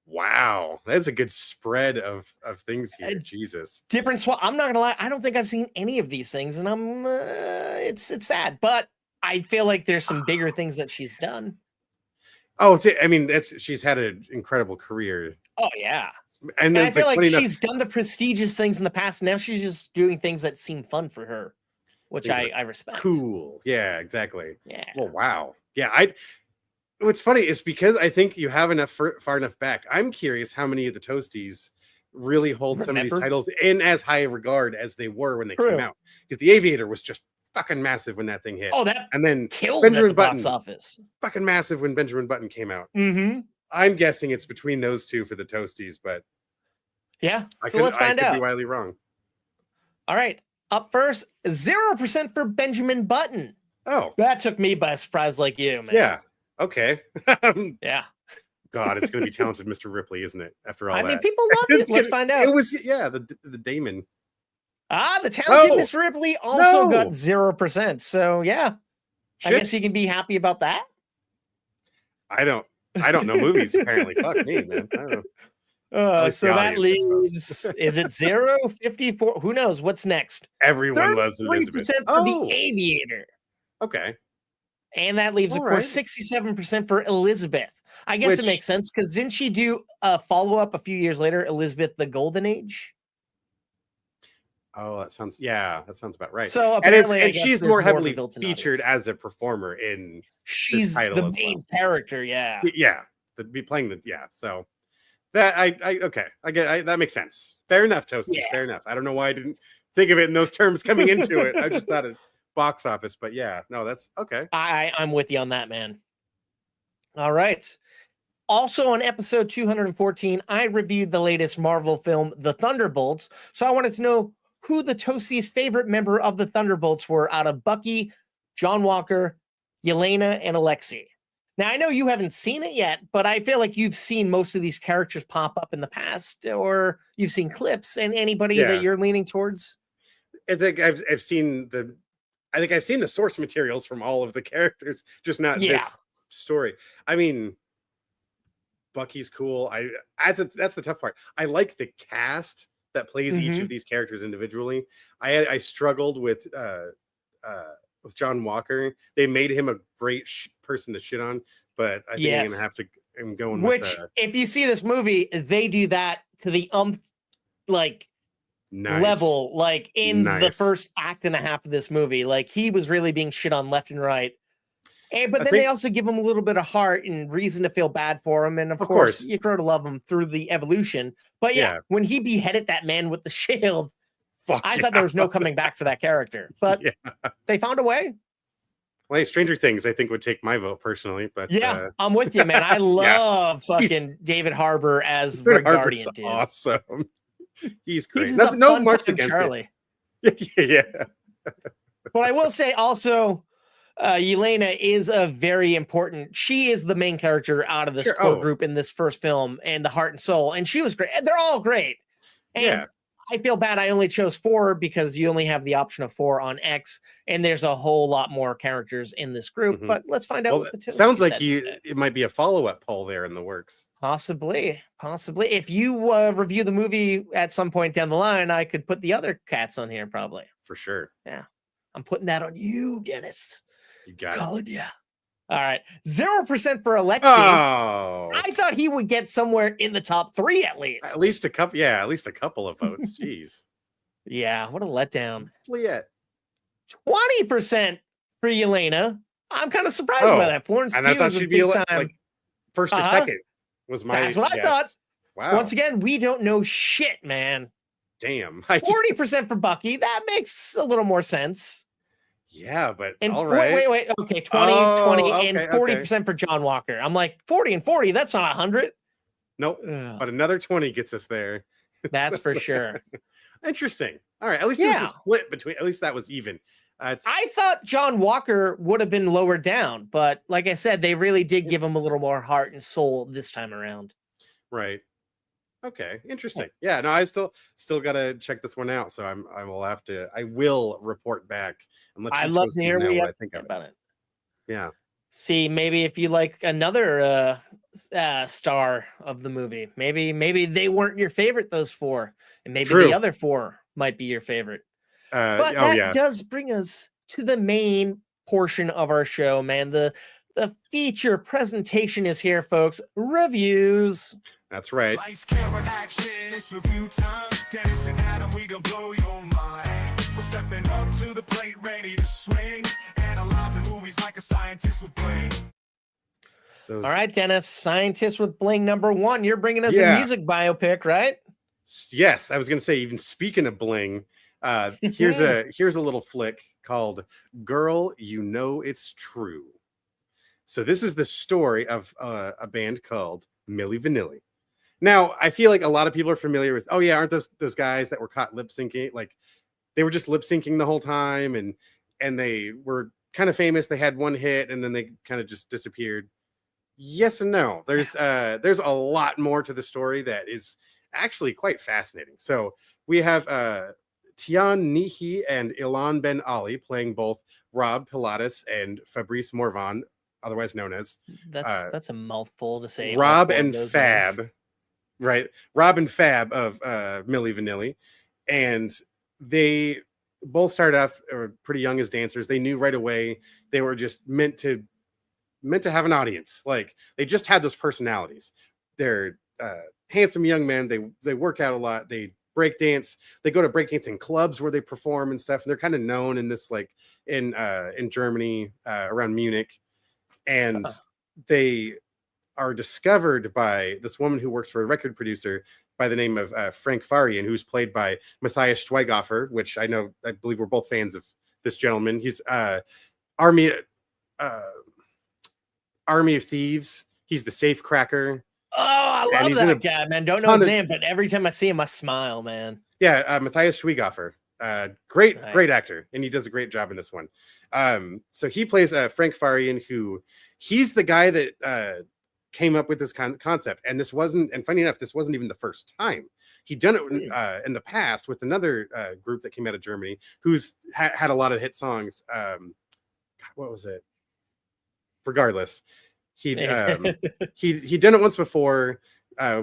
Wow, that's a good spread of things here. Jesus, different swap. I'm not gonna lie, I don't think I've seen any of these things, and I'm it's sad, but I feel like there's some bigger things that she's done. Oh, I mean, she's had an incredible career. Oh yeah, and I feel like she's done the prestigious things in the past. Now she's just doing things that seem fun for her, which I respect. Cool, yeah, exactly. Yeah. Well, wow, yeah. What's funny is because I think you have enough far enough back. I'm curious how many of the Toasties really hold some of these titles in as high regard as they were when they came out. Because The Aviator was just fucking massive when that thing hit. Oh, that and then killed Benjamin at the Button, box office. Fucking massive when Benjamin Button came out. Mm-hmm. I'm guessing it's between those two for the Toasties, but yeah. So let's find out. I could be wildly wrong. All right. Up first, 0% for Benjamin Button. Oh, that took me by surprise, like you, man. Yeah. Okay. Yeah. God, it's gonna be Talented Mr. Ripley, isn't it? After all, I mean, people love it. Let's find out. It was the Damon. The Talented Mr. Ripley also got 0%. So yeah, I guess you can be happy about that. I don't know movies. Apparently, fuck me, man. I don't know. So that leaves, is it 0, 54? Who knows? What's next? Everyone loves Elizabeth. 3% for The Aviator. Okay. And that leaves, of course, 67% for Elizabeth. I guess it makes sense, because didn't she do a follow-up a few years later, Elizabeth the Golden Age? Oh, that sounds about right. So and she's more heavily featured as a performer in she's the main character, yeah. Yeah. Be playing so that I get that makes sense. Fair enough, Toasties. Fair enough. I don't know why I didn't think of it in those terms coming into it. I just thought it box office, but yeah, no, that's okay. I'm with you on that, man. All right. Also on episode 214, I reviewed the latest Marvel film, The Thunderbolts. So I wanted to know who the Toasties' favorite member of the Thunderbolts were out of Bucky, John Walker, Yelena, and Alexei. Now, I know you haven't seen it yet, but I feel like you've seen most of these characters pop up in the past, or you've seen clips, and anybody that you're leaning towards? It's like I've seen I think I've seen the source materials from all of the characters, just not this story. I mean, Bucky's cool. That's the tough part. I like the cast that plays each of these characters individually. I struggled with John Walker. They made him a great person to shit on, but I think I'm gonna have to. I'm going with if you see this movie, they do that to the level, like in the first act and a half of this movie. Like, he was really being shit on left and right. But then they also give him a little bit of heart and reason to feel bad for him. And of course, you grow to love him through the evolution. But yeah, when he beheaded that man with the shield, I thought there was no coming back for that character. But they found a way. Well, hey, Stranger Things, I think, would take my vote personally. But I'm with you, man. I love fucking David Harbour as Red Guardian, dude. Awesome. He's great. He's no marks against Charlie. Yeah. But I will say also, Yelena is a very important. She is the main character out of this core group in this first film, and the heart and soul. And she was great. They're all great. And I feel bad I only chose 4 because you only have the option of 4 on X, and there's a whole lot more characters in this group. But let's find out what the sounds like it might be a follow-up poll there in the works. Possibly. If you review the movie at some point down the line, I could put the other cats on here probably. For sure. Yeah. I'm putting that on you, Dennis. You got it. Yeah. All right. 0% for Alexi. Oh. I thought he would get somewhere in the top 3 at least. At least a couple. Yeah, at least a couple of votes. Jeez. Yeah. What a letdown. Yet. 20% for Yelena. I'm kind of surprised by that. Florence and I thought she'd be like first or second. That's what I thought. Wow. Once again, we don't know shit, man. Damn. 40% for Bucky. That makes a little more sense. Yeah, but and all right. Wait. Okay, 20, and 40% for John Walker. I'm like, 40 and 40, that's not 100. Nope. But another 20 gets us there. That's for sure. Interesting. All right. At least it was a split between, at least that was even. I thought John Walker would have been lower down, but like I said, they really did give him a little more heart and soul this time around. Right. Okay, interesting. Yeah, no, I still gotta check this one out. So I will report back and let you love to hear what I think about it. Yeah. See, maybe if you like another star of the movie, maybe they weren't your favorite, those 4, and maybe the other 4 might be your favorite. But that does bring us to the main portion of our show, man. The feature presentation is here, folks. Reviews. That's right. Lights, camera, action, it's review time. Dennis and Adam, we gon' blow your mind. We're stepping up to the plate, ready to swing. Analyzing movies like a scientist with bling. All right, Dennis, scientist with bling number 1. You're bringing us a music biopic, right? Yes, I was gonna say, even speaking of bling, here's a little flick called "Girl, You Know It's True." So this is the story of a band called Milli Vanilli. Now, I feel like a lot of people are familiar with, aren't those guys that were caught lip syncing? Like, they were just lip syncing the whole time, and they were kind of famous. They had one hit, and then they kind of just disappeared. Yes and no. There's a lot more to the story that is actually quite fascinating. So we have Tian Nihi and Ilan Ben Ali playing both Rob Pilatus and Fabrice Morvan, otherwise known as that's a mouthful to say. Rob and Fab, names. Right? Rob and Fab of Milli Vanilli, and they both started off pretty young as dancers. They knew right away they were just meant to have an audience. Like, they just had those personalities. They're handsome young men. They work out a lot. They break dance. They go to breakdancing clubs where they perform and stuff. And they're kind of known in this, like in Germany, around Munich. And they are discovered by this woman who works for a record producer by the name of Frank Farian, who's played by Matthias Schweighöfer, which I believe we're both fans of this gentleman. He's Army of Thieves. He's the safecracker. Oh, I love that guy, man. Don't know his name, but every time I see him, I smile, man. Yeah, Matthias Schweighöfer. Great actor, and he does a great job in this one. So he plays Frank Farian, who he's the guy that came up with this concept. And funny enough, this wasn't even the first time. He'd done it in the past with another group that came out of Germany who's had a lot of hit songs. What was it? Regardless, he'd done it once before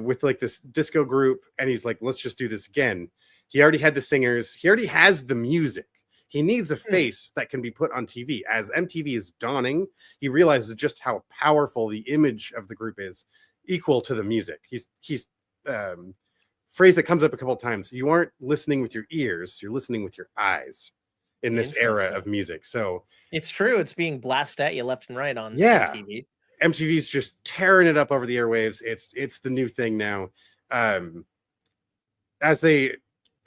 with like this disco group, and he's like, let's just do this again. He already had the singers. He already has the music. He needs a face that can be put on TV. As MTV is dawning, he realizes just how powerful the image of the group is, equal to the music. He's phrase that comes up a couple of times. You aren't listening with your ears; you're listening with your eyes. in this era of music. So it's true. It's being blasted at you left and right on MTV. MTV's just tearing it up over the airwaves. It's the new thing now. As they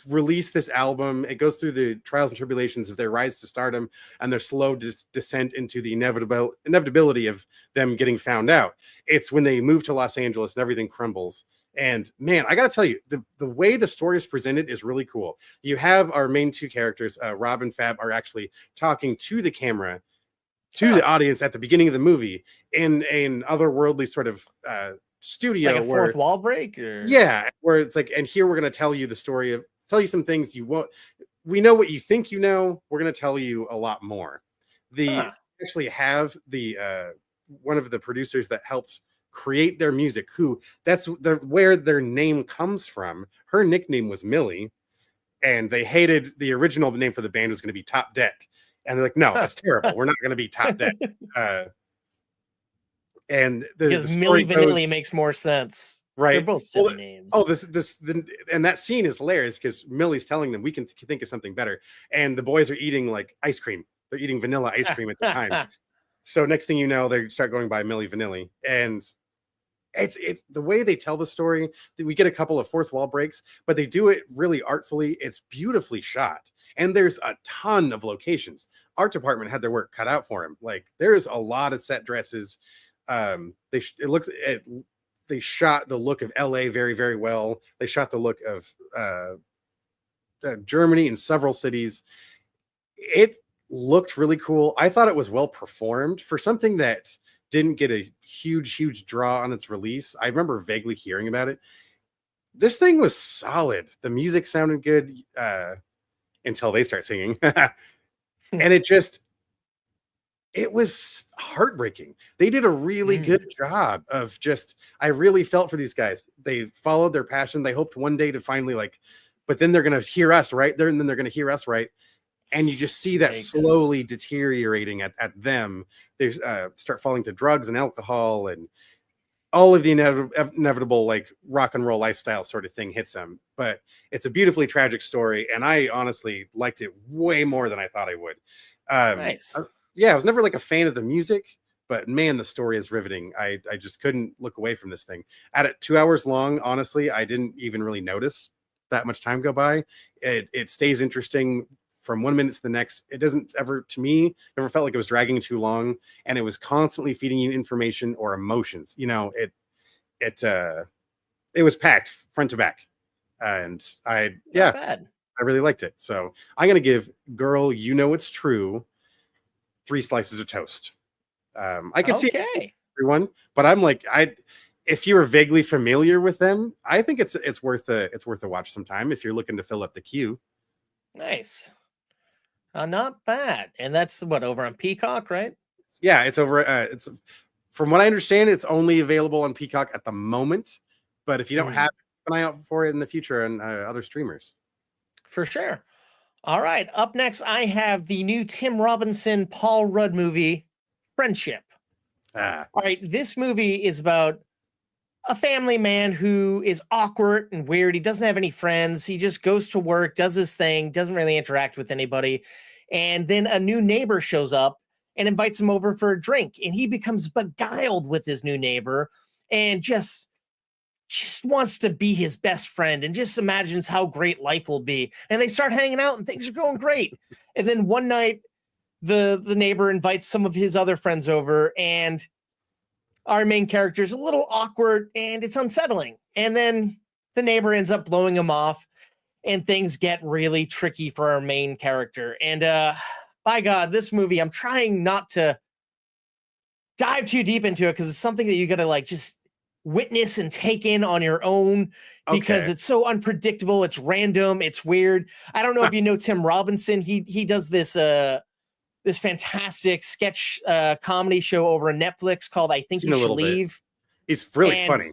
release this album, it goes through the trials and tribulations of their rise to stardom and their slow descent into the inevitability of them getting found out. It's when they move to Los Angeles and everything crumbles. And man, I gotta tell you, the way the story is presented is really cool. You have our main two characters, Rob and Fab, are actually talking to the camera, to the audience at the beginning of the movie in an otherworldly sort of studio, like a fourth wall break, or where it's like, and here we're going to tell you the story of, tell you some things you won't. We know what you think you know. We're going to tell you a lot more. Actually have the one of the producers that helped create their music, who that's where their name comes from. Her nickname was Millie, and they hated the original name for the band was going to be Top Deck, and they're like, no, that's terrible. We're not going to be Top Deck. And because Millie Vanilli makes more sense, right? They're both silly names. Oh, and that scene is hilarious because Millie's telling them we can think of something better, and the boys are eating like ice cream. They're eating vanilla ice cream at the time. So next thing you know, they start going by Millie Vanilli, and it's the way they tell the story. We get a couple of fourth wall breaks, but they do it really artfully. It's beautifully shot, and there's a ton of locations. Art department had their work cut out for him. Like there's a lot of set dresses. They shot the look of LA very, very well. They shot the look of Germany in several cities. It looked really cool. I thought it was well performed for something that didn't get a huge draw on its release. I remember vaguely hearing about it. This thing was solid. The music sounded good until they start singing. And it was heartbreaking. They did a really good job of I really felt for these guys. They followed their passion. They hoped one day to finally but then they're going to hear us, right? And then they're going to hear us, right? And you just see that slowly deteriorating at them. They start falling to drugs and alcohol, and all of the inevitable like rock and roll lifestyle sort of thing hits them. But it's a beautifully tragic story, and I honestly liked it way more than I thought I would. Nice. I was never like a fan of the music, but man, the story is riveting. I just couldn't look away from this thing. At it 2 hours long, honestly, I didn't even really notice that much time go by. It stays interesting from 1 minute to the next. It doesn't ever, to me, never felt like it was dragging too long, and it was constantly feeding you information or emotions. You know, it was packed front to back, and I really liked it. So I'm gonna give Girl, You Know It's True 3 slices of toast. I can see everyone, but I'm like, if you were vaguely familiar with them, I think it's worth a watch sometime if you're looking to fill up the queue. Nice. Not bad. And that's over on Peacock, right? Yeah, it's over. It's from what I understand, it's only available on Peacock at the moment. But if you don't have it, keep an eye out for it in the future and other streamers. For sure. All right. Up next, I have the new Tim Robinson, Paul Rudd movie, Friendship. All right. This movie is about a family man who is awkward and weird. He doesn't have any friends. He just goes to work, does his thing, doesn't really interact with anybody. And then a new neighbor shows up and invites him over for a drink. And he becomes beguiled with his new neighbor and just wants to be his best friend and just imagines how great life will be. And they start hanging out and things are going great. And then one night, the neighbor invites some of his other friends over, and our main character is a little awkward and it's unsettling. And then the neighbor ends up blowing him off and things get really tricky for our main character. And by God, this movie, I'm trying not to dive too deep into it because it's something that you got to just witness and take in on your own because it's so unpredictable. It's random. It's weird. I don't know if you know Tim Robinson. He does this this fantastic sketch comedy show over on Netflix called I Think You Should Leave. He's really funny.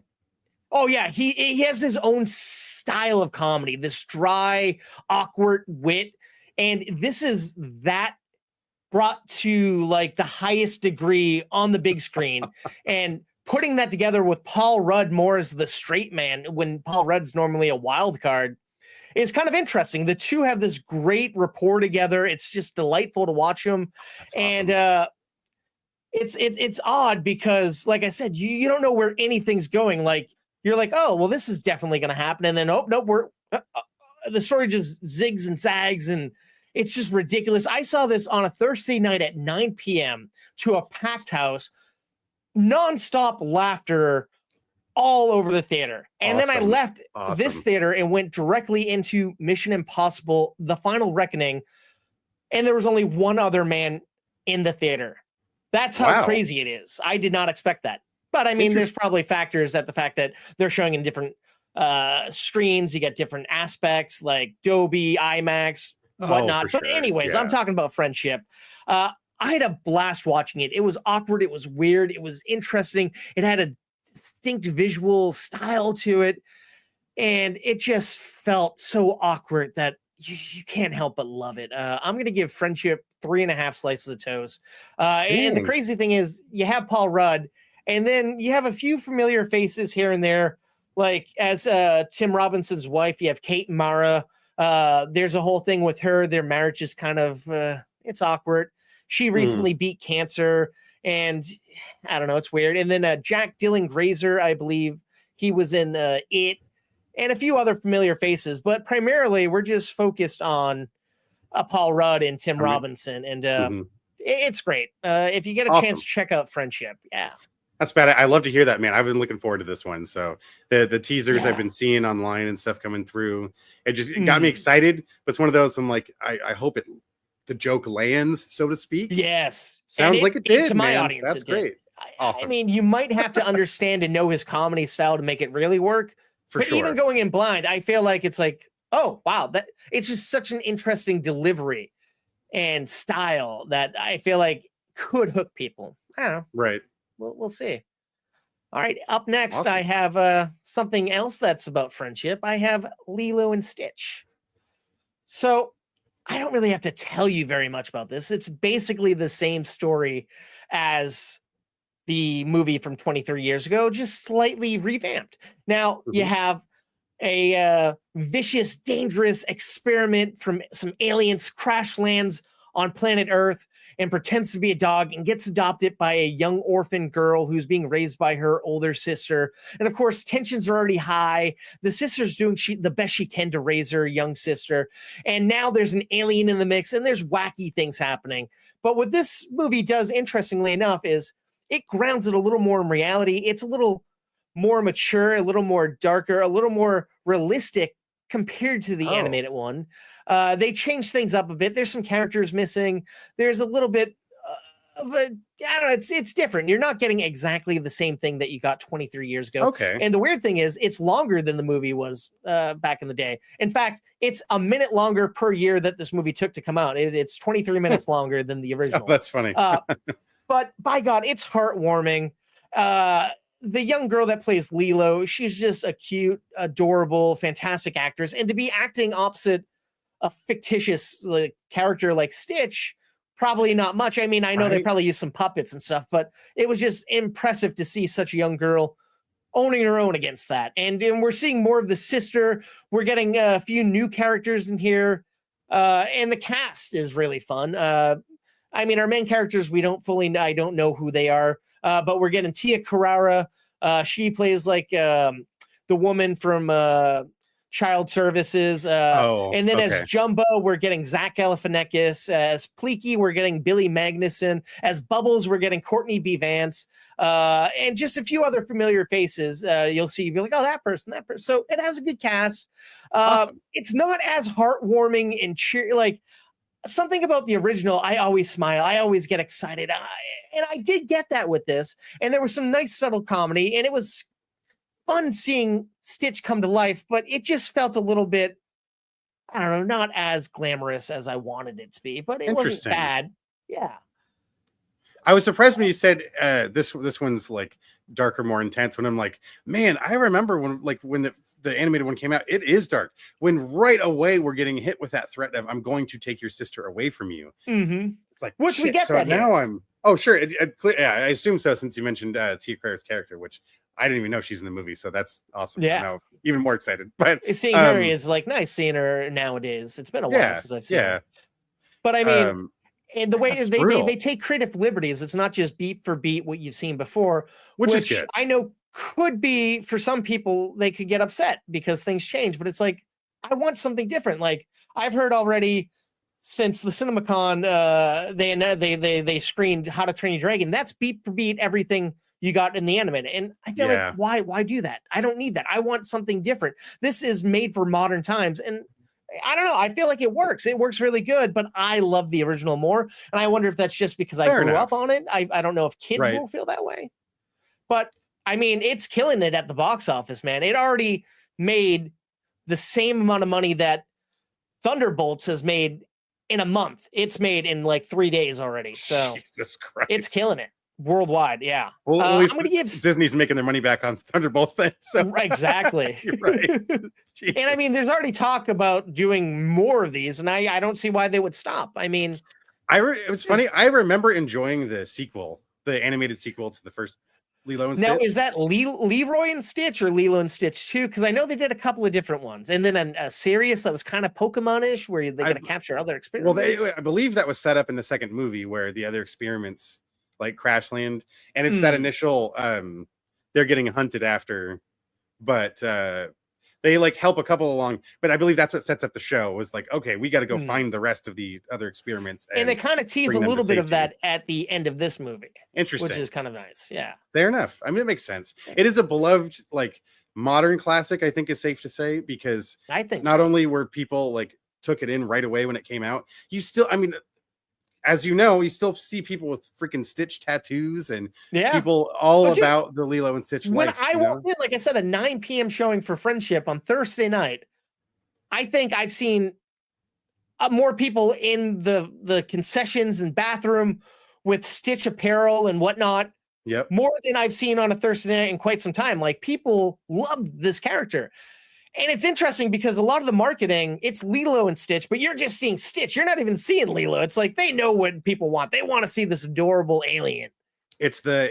Oh, yeah. He has his own style of comedy, this dry, awkward wit. And this is that brought to the highest degree on the big screen. And putting that together with Paul Rudd more as the straight man when Paul Rudd's normally a wild card. is kind of interesting. The two have this great rapport together. It's just delightful to watch them. That's And awesome. it's odd because, like I said, you don't know where anything's going. Like, you're like, oh, well, this is definitely going to happen. And then, oh, nope, the story just zigs and zags, and it's just ridiculous. I saw this on a Thursday night at 9 p.m. to a packed house, nonstop laughter all over the theater. And then I left this theater and went directly into Mission Impossible, The Final Reckoning. And there was only one other man in the theater. That's how crazy it is. I did not expect that. But I mean, there's probably factors that the fact that they're showing in different screens, you get different aspects like Dolby, IMAX, whatnot. But anyways, I'm talking about Friendship. I had a blast watching it. It was awkward. It was weird. It was interesting. It had a distinct visual style to it. And it just felt so awkward that you can't help but love it. I'm going to give Friendship 3.5 slices of toast. And the crazy thing is you have Paul Rudd, and then you have a few familiar faces here and there. Like as Tim Robinson's wife, you have Kate Mara. There's a whole thing with her. Their marriage is kind of, it's awkward. She recently beat cancer, and I don't know, it's weird. And then Jack Dylan Grazer, I believe he was in It, and a few other familiar faces. But primarily, we're just focused on Paul Rudd and Tim Robinson. And it's great. If you get a chance, check out Friendship. Yeah. That's bad. I love to hear that, man. I've been looking forward to this one. So the teasers I've been seeing online and stuff coming through, it got me excited. But it's one of those I'm like, I hope the joke lands, so to speak. Yes. Sounds like it did. To my audience, that's great. Awesome. I mean, you might have to understand and know his comedy style to make it really work. But even going in blind, I feel like it's like, oh, wow, that it's just such an interesting delivery and style that I feel like could hook people. I don't know. Right. We'll see. All right. Up next, I have something else that's about friendship. I have Lilo and Stitch. So I don't really have to tell you very much about this. It's basically the same story as the movie from 23 years ago, just slightly revamped. Now you have a vicious, dangerous experiment from some aliens crash lands on planet Earth and pretends to be a dog and gets adopted by a young orphan girl who's being raised by her older sister. And of course, tensions are already high. The sister's doing the best she can to raise her young sister. And now there's an alien in the mix and there's wacky things happening. But what this movie does, interestingly enough, is it grounds it a little more in reality. It's a little more mature, a little more darker, a little more realistic compared to the animated one. They changed things up a bit. There's some characters missing. There's a little bit of a, I don't know, it's different. You're not getting exactly the same thing that you got 23 years ago. Okay. And the weird thing is it's longer than the movie was back in the day. In fact, it's a minute longer per year that this movie took to come out. It's 23 minutes longer than the original. Oh, that's funny. But by God, it's heartwarming. The young girl that plays Lilo, she's just a cute, adorable, fantastic actress. And to be acting opposite a fictitious character like Stitch, probably not much. I mean, I know they probably use some puppets and stuff, but it was just impressive to see such a young girl owning her own against that. And we're seeing more of the sister. We're getting a few new characters in here. And the cast is really fun. I mean, our main characters, I don't know who they are, but we're getting Tia Carrara. She plays like the woman from Child Services. And then as Jumbo, we're getting Zach Galifianakis. As Pleaky, we're getting Billy Magnuson. As Bubbles, we're getting Courtney B. Vance. And just a few other familiar faces. You'll see, you'll be like, oh, that person. So it has a good cast. It's not as heartwarming and cheer. Like something about the original, I always smile. I always get excited. And I did get that with this. And there was some nice subtle comedy. And it was fun seeing Stitch come to life, but it just felt a little bit, I don't know, not as glamorous as I wanted it to be, but it wasn't bad. Yeah. I was surprised when you said this one's like darker, more intense, when I'm like, man, I remember when the animated one came out, it is dark. When right away we're getting hit with that threat of I'm going to take your sister away from you. Mm-hmm. It's like, which we get so that now here. I'm Oh, sure. Yeah, I assume so since you mentioned Tia Claire's character, which I didn't even know she's in the movie, so that's awesome. Yeah. I'm now even more excited. But Seeing her is like nice seeing her nowadays. It's been a while since I've seen her. But I mean, and the way they take creative liberties, it's not just beat for beat what you've seen before, which is good. I know could be for some people they could get upset because things change, but it's like I want something different. Like I've heard already since the CinemaCon, they screened How to Train Your Dragon. That's beat for beat everything you got in the animated, and I feel like why do that? I don't need that. I want something different. This is made for modern times, and I don't know. I feel like it works. It works really good, but I love the original more. And I wonder if that's just because I grew up on it. I don't know if kids will feel that way. But I mean, it's killing it at the box office, man. It already made the same amount of money that Thunderbolts has made in a month. It's made in like 3 days already. So Jesus Christ. It's killing it worldwide. Yeah. Well, at least I'm gonna give Disney's making their money back on Thunderbolts then. So exactly. You're right. And I mean, there's already talk about doing more of these, and I don't see why they would stop. I mean, it was funny. I remember enjoying the sequel, the animated sequel to the first Lilo and Stitch. Now, is that Leroy and Stitch or Lilo and Stitch 2? Because I know they did a couple of different ones, and then a series that was kind of Pokemon-ish, where they're going to capture other experiments. Well, I believe that was set up in the second movie, where the other experiments like crash land, and it's that initial they're getting hunted after, but they like help a couple along. But I believe that's what sets up the show, was like, okay, we got to go find the rest of the other experiments, and they kind of tease a little bit of that at the end of this movie. Interesting, which is kind of nice. Yeah, fair enough. I mean, it makes sense. It is a beloved, like, modern classic, I think is safe to say, because I think not only were people like took it in right away when it came out, you still, I mean, as you know, you still see people with freaking Stitch tattoos and people all about the Lilo and Stitch when life. I walked in, like I said, a 9 p.m. showing for Friendship on Thursday night, I think I've seen more people in the concessions and bathroom with Stitch apparel and whatnot. Yep. More than I've seen on a Thursday night in quite some time. Like, people love this character. And it's interesting because a lot of the marketing, it's Lilo and Stitch, but you're just seeing Stitch. You're not even seeing Lilo. It's like they know what people want. They want to see this adorable alien. It's the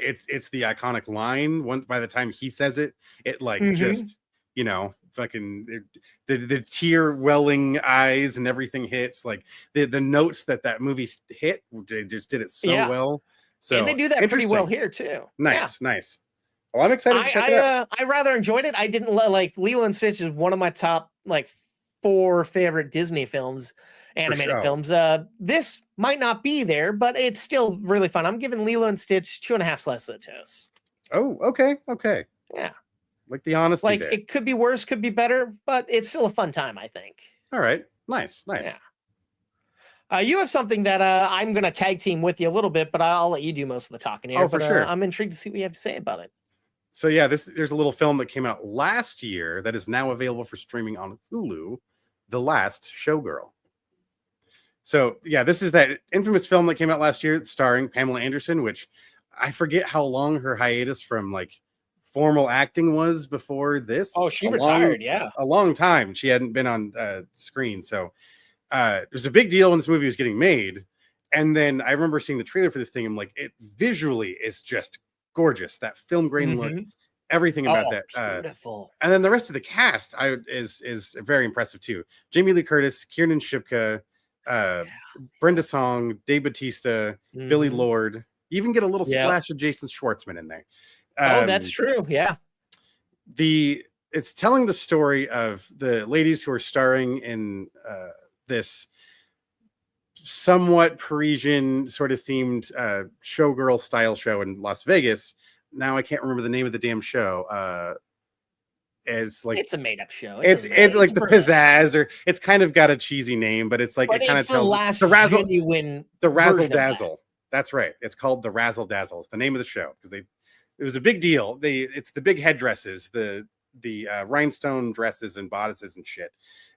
iconic line. Once by the time he says it, it like just, you know, fucking the tear welling eyes and everything hits. Like the notes that movie hit, they just did it so well. So and they do that pretty well here too. Nice. Well, I'm excited to check it out. I rather enjoyed it. I didn't like Lilo and Stitch is one of my top like 4 favorite Disney films, animated films. This might not be there, but it's still really fun. I'm giving Lilo and Stitch 2.5 slices of toast. Oh, okay. Yeah. Like the honesty. Like there. It could be worse, could be better, but it's still a fun time, I think. All right. Nice. Yeah. You have something that I'm going to tag team with you a little bit, but I'll let you do most of the talking here. Oh, for sure. I'm intrigued to see what you have to say about it. So yeah, there's a little film that came out last year that is now available for streaming on Hulu, The Last Showgirl. So yeah, this is that infamous film that came out last year starring Pamela Anderson, which I forget how long her hiatus from like formal acting was before this. Oh, she retired, a long time. She hadn't been on screen. So it was a big deal when this movie was getting made. And then I remember seeing the trailer for this thing. I'm like, it visually is just gorgeous. That film grain look, everything about that. Beautiful. And then the rest of the cast is very impressive too. Jamie Lee Curtis, Kiernan Shipka, Brenda Song, Dave Bautista, Billy Lord. You even get a little splash of Jason Schwartzman in there. Oh, that's true. Yeah. It's telling the story of the ladies who are starring in this somewhat Parisian sort of themed showgirl style show in Las Vegas. Now I can't remember the name of the damn show. It's like it's a made up show. It's like the pizzazz, or it's kind of got a cheesy name, but it's like it kind of tells the razzle dazzle. That's right. It's called the Razzle Dazzle. It's the name of the show because it was a big deal. It's the big headdresses, the rhinestone dresses and bodices and shit.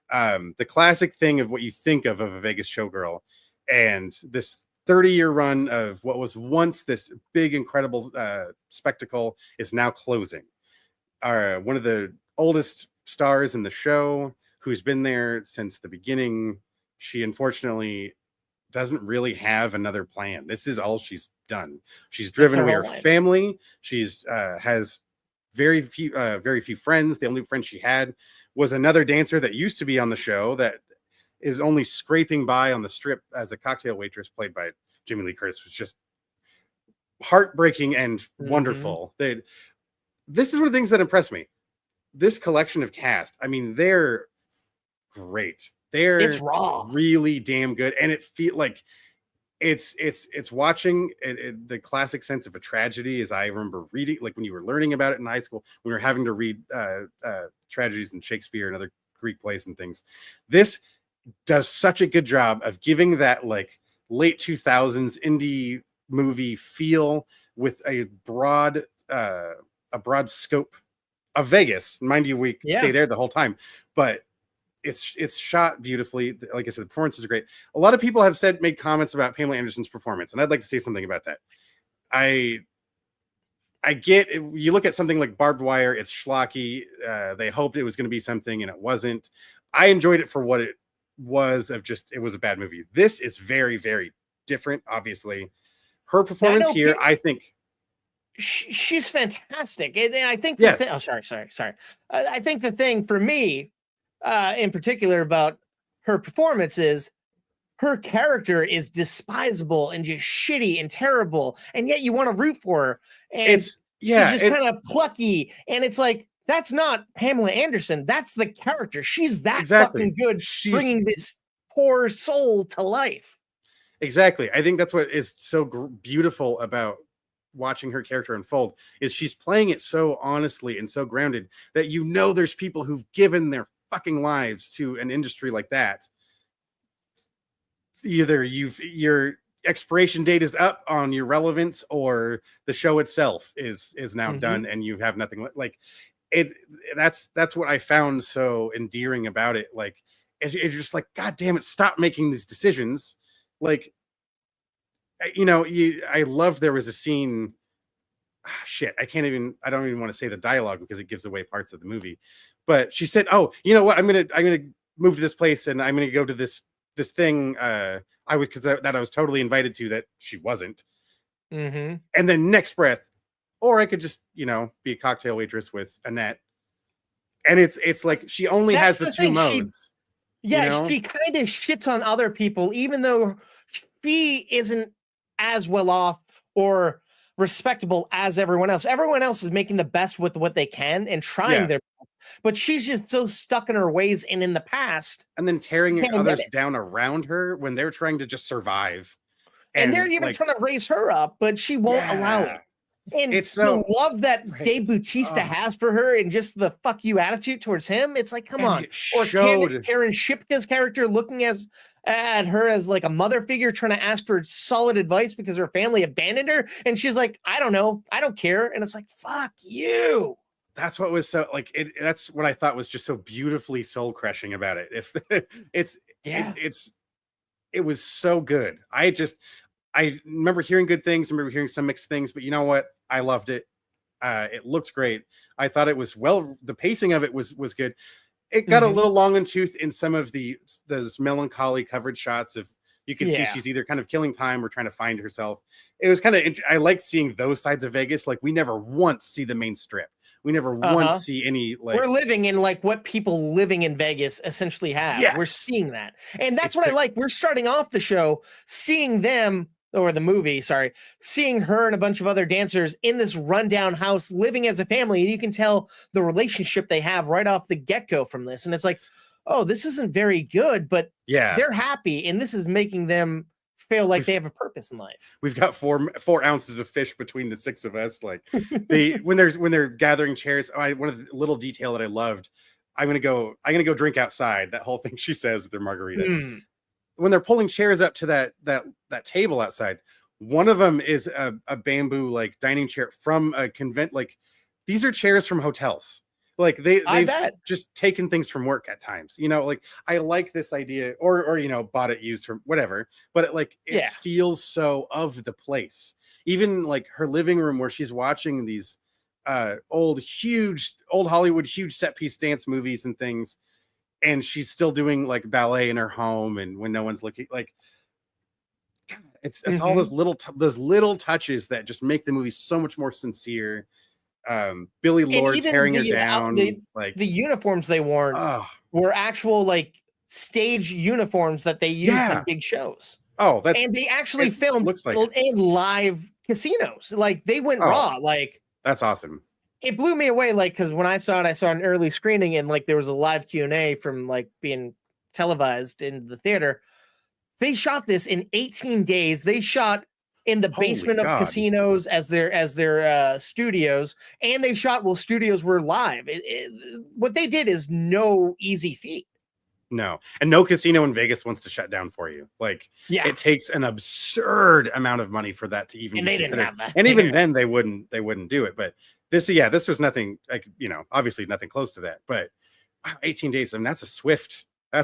The classic thing of what you think of a Vegas showgirl, and this 30-year run of what was once this big, incredible spectacle is now closing. One of the oldest stars in the show, who's been there since the beginning, she unfortunately doesn't really have another plan. This is all she's done. She's That's driven her away whole her life. family. She's has very few friends. The only friend she had was another dancer that used to be on the show that is only scraping by on the strip as a cocktail waitress, played by Jimmy Lee Curtis. Was just heartbreaking and wonderful. This is one of the things that impressed me. This collection of cast, I mean, they're great. It's They're raw. really damn good, and it feel like it's watching the classic sense of a tragedy, as I remember reading, like when you were learning about it in high school, when we were having to read tragedies in Shakespeare and other Greek plays and things. This does such a good job of giving that like late 2000s indie movie feel with a broad scope of Vegas. Mind you, we stay there the whole time, but it's shot beautifully. Like I said, the performance is great. A lot of people have made comments about Pamela Anderson's performance, and I'd like to say something about that. I get it. You look at something like Barbed Wire, it's schlocky. They hoped it was going to be something, and it wasn't. I enjoyed it for what it was. It was a bad movie. This is very, very different. Obviously, her performance here, I think. She's fantastic, and I think sorry. I think the thing for me, in particular, about her performance is her character is despisable and just shitty and terrible, and yet you want to root for her. And she's just kind of plucky, and it's like, that's not Pamela Anderson. That's the character. She's that fucking good. She's bringing this poor soul to life. Exactly. I think that's what is so beautiful about watching her character unfold, is she's playing it so honestly and so grounded that there's people who've given their fucking lives to an industry like that. Either your expiration date is up on your relevance, or the show itself is now done and you have nothing like it. That's what I found so endearing about it. Like it's just like, God damn it, stop making these decisions. Like, I loved there was a scene. I don't even want to say the dialogue because it gives away parts of the movie. But she said, "Oh, you know what? I'm gonna move to this place, and I'm gonna go to this thing. That I was totally invited to, that she wasn't." And then next breath, or I could just be a cocktail waitress with Annette. And it's like she only has the two modes. She kind of shits on other people, even though she isn't as well off or respectable as everyone else. Everyone else is making the best with what they can and trying their best, but she's just so stuck in her ways and in the past, and then tearing others down around her when they're trying to just survive. And they're even trying to raise her up, but she won't allow it. And it's the love that Dave Bautista has for her, and just the fuck you attitude towards him. It's like, come on. Or Karen Shipka's character looking at her as like a mother figure, trying to ask for solid advice because her family abandoned her, and she's like, I don't know, I don't care. And it's like, fuck you. That's what was so like it. That's what I thought was just so beautifully soul crushing about it. It was so good. I remember hearing good things. I remember hearing some mixed things, but you know what? I loved it. It looked great. I thought it was the pacing of it was good. It got a little long in tooth in some of those melancholy coverage shots of, you can see she's either kind of killing time or trying to find herself. It was kind of, I liked seeing those sides of Vegas. Like, we never once see the main strip. We never once see any, like, we're living in like what people living in Vegas essentially have. Yes. We're seeing that. And that's what I like. We're starting off the show seeing them, or the movie, seeing her and a bunch of other dancers in this rundown house living as a family. And you can tell the relationship they have right off the get-go from this. And it's like, oh, this isn't very good, but they're happy. And this is making them feel like they have a purpose in life. We've got 4 ounces of fish between the 6 of us. Like, when they're gathering chairs, one of the little detail that I loved, I'm gonna go drink outside. That whole thing she says with their margarita. When they're pulling chairs up to that table outside, one of them is a bamboo like dining chair from a convent. Like, these are chairs from hotels. Like, they've just taken things from work at times. Like, I like this idea, or bought it used from whatever. But it feels so of the place. Even like her living room where she's watching these old Hollywood huge set piece dance movies and things. And she's still doing like ballet in her home, and when no one's looking, like, It's all those little touches that just make the movie so much more sincere. Billy Lord tearing her down, like the uniforms they wore were actual like stage uniforms that they used in big shows. Oh, and they actually filmed in live casinos. Like they went raw. Like that's awesome. It blew me away. Like because when I saw it, I saw an early screening and like there was a live Q&A from like being televised in the theater. They shot this in 18 days. They shot in the basement of casinos as their studios, and they shot while studios were live. What they did is no easy feat. No, and no casino in Vegas wants to shut down for you. Like, it takes an absurd amount of money for that to even. And be they considered. didn't have that. And even then, they wouldn't do it. But this was nothing. Like, obviously nothing close to that. But wow, 18 days. I mean, that's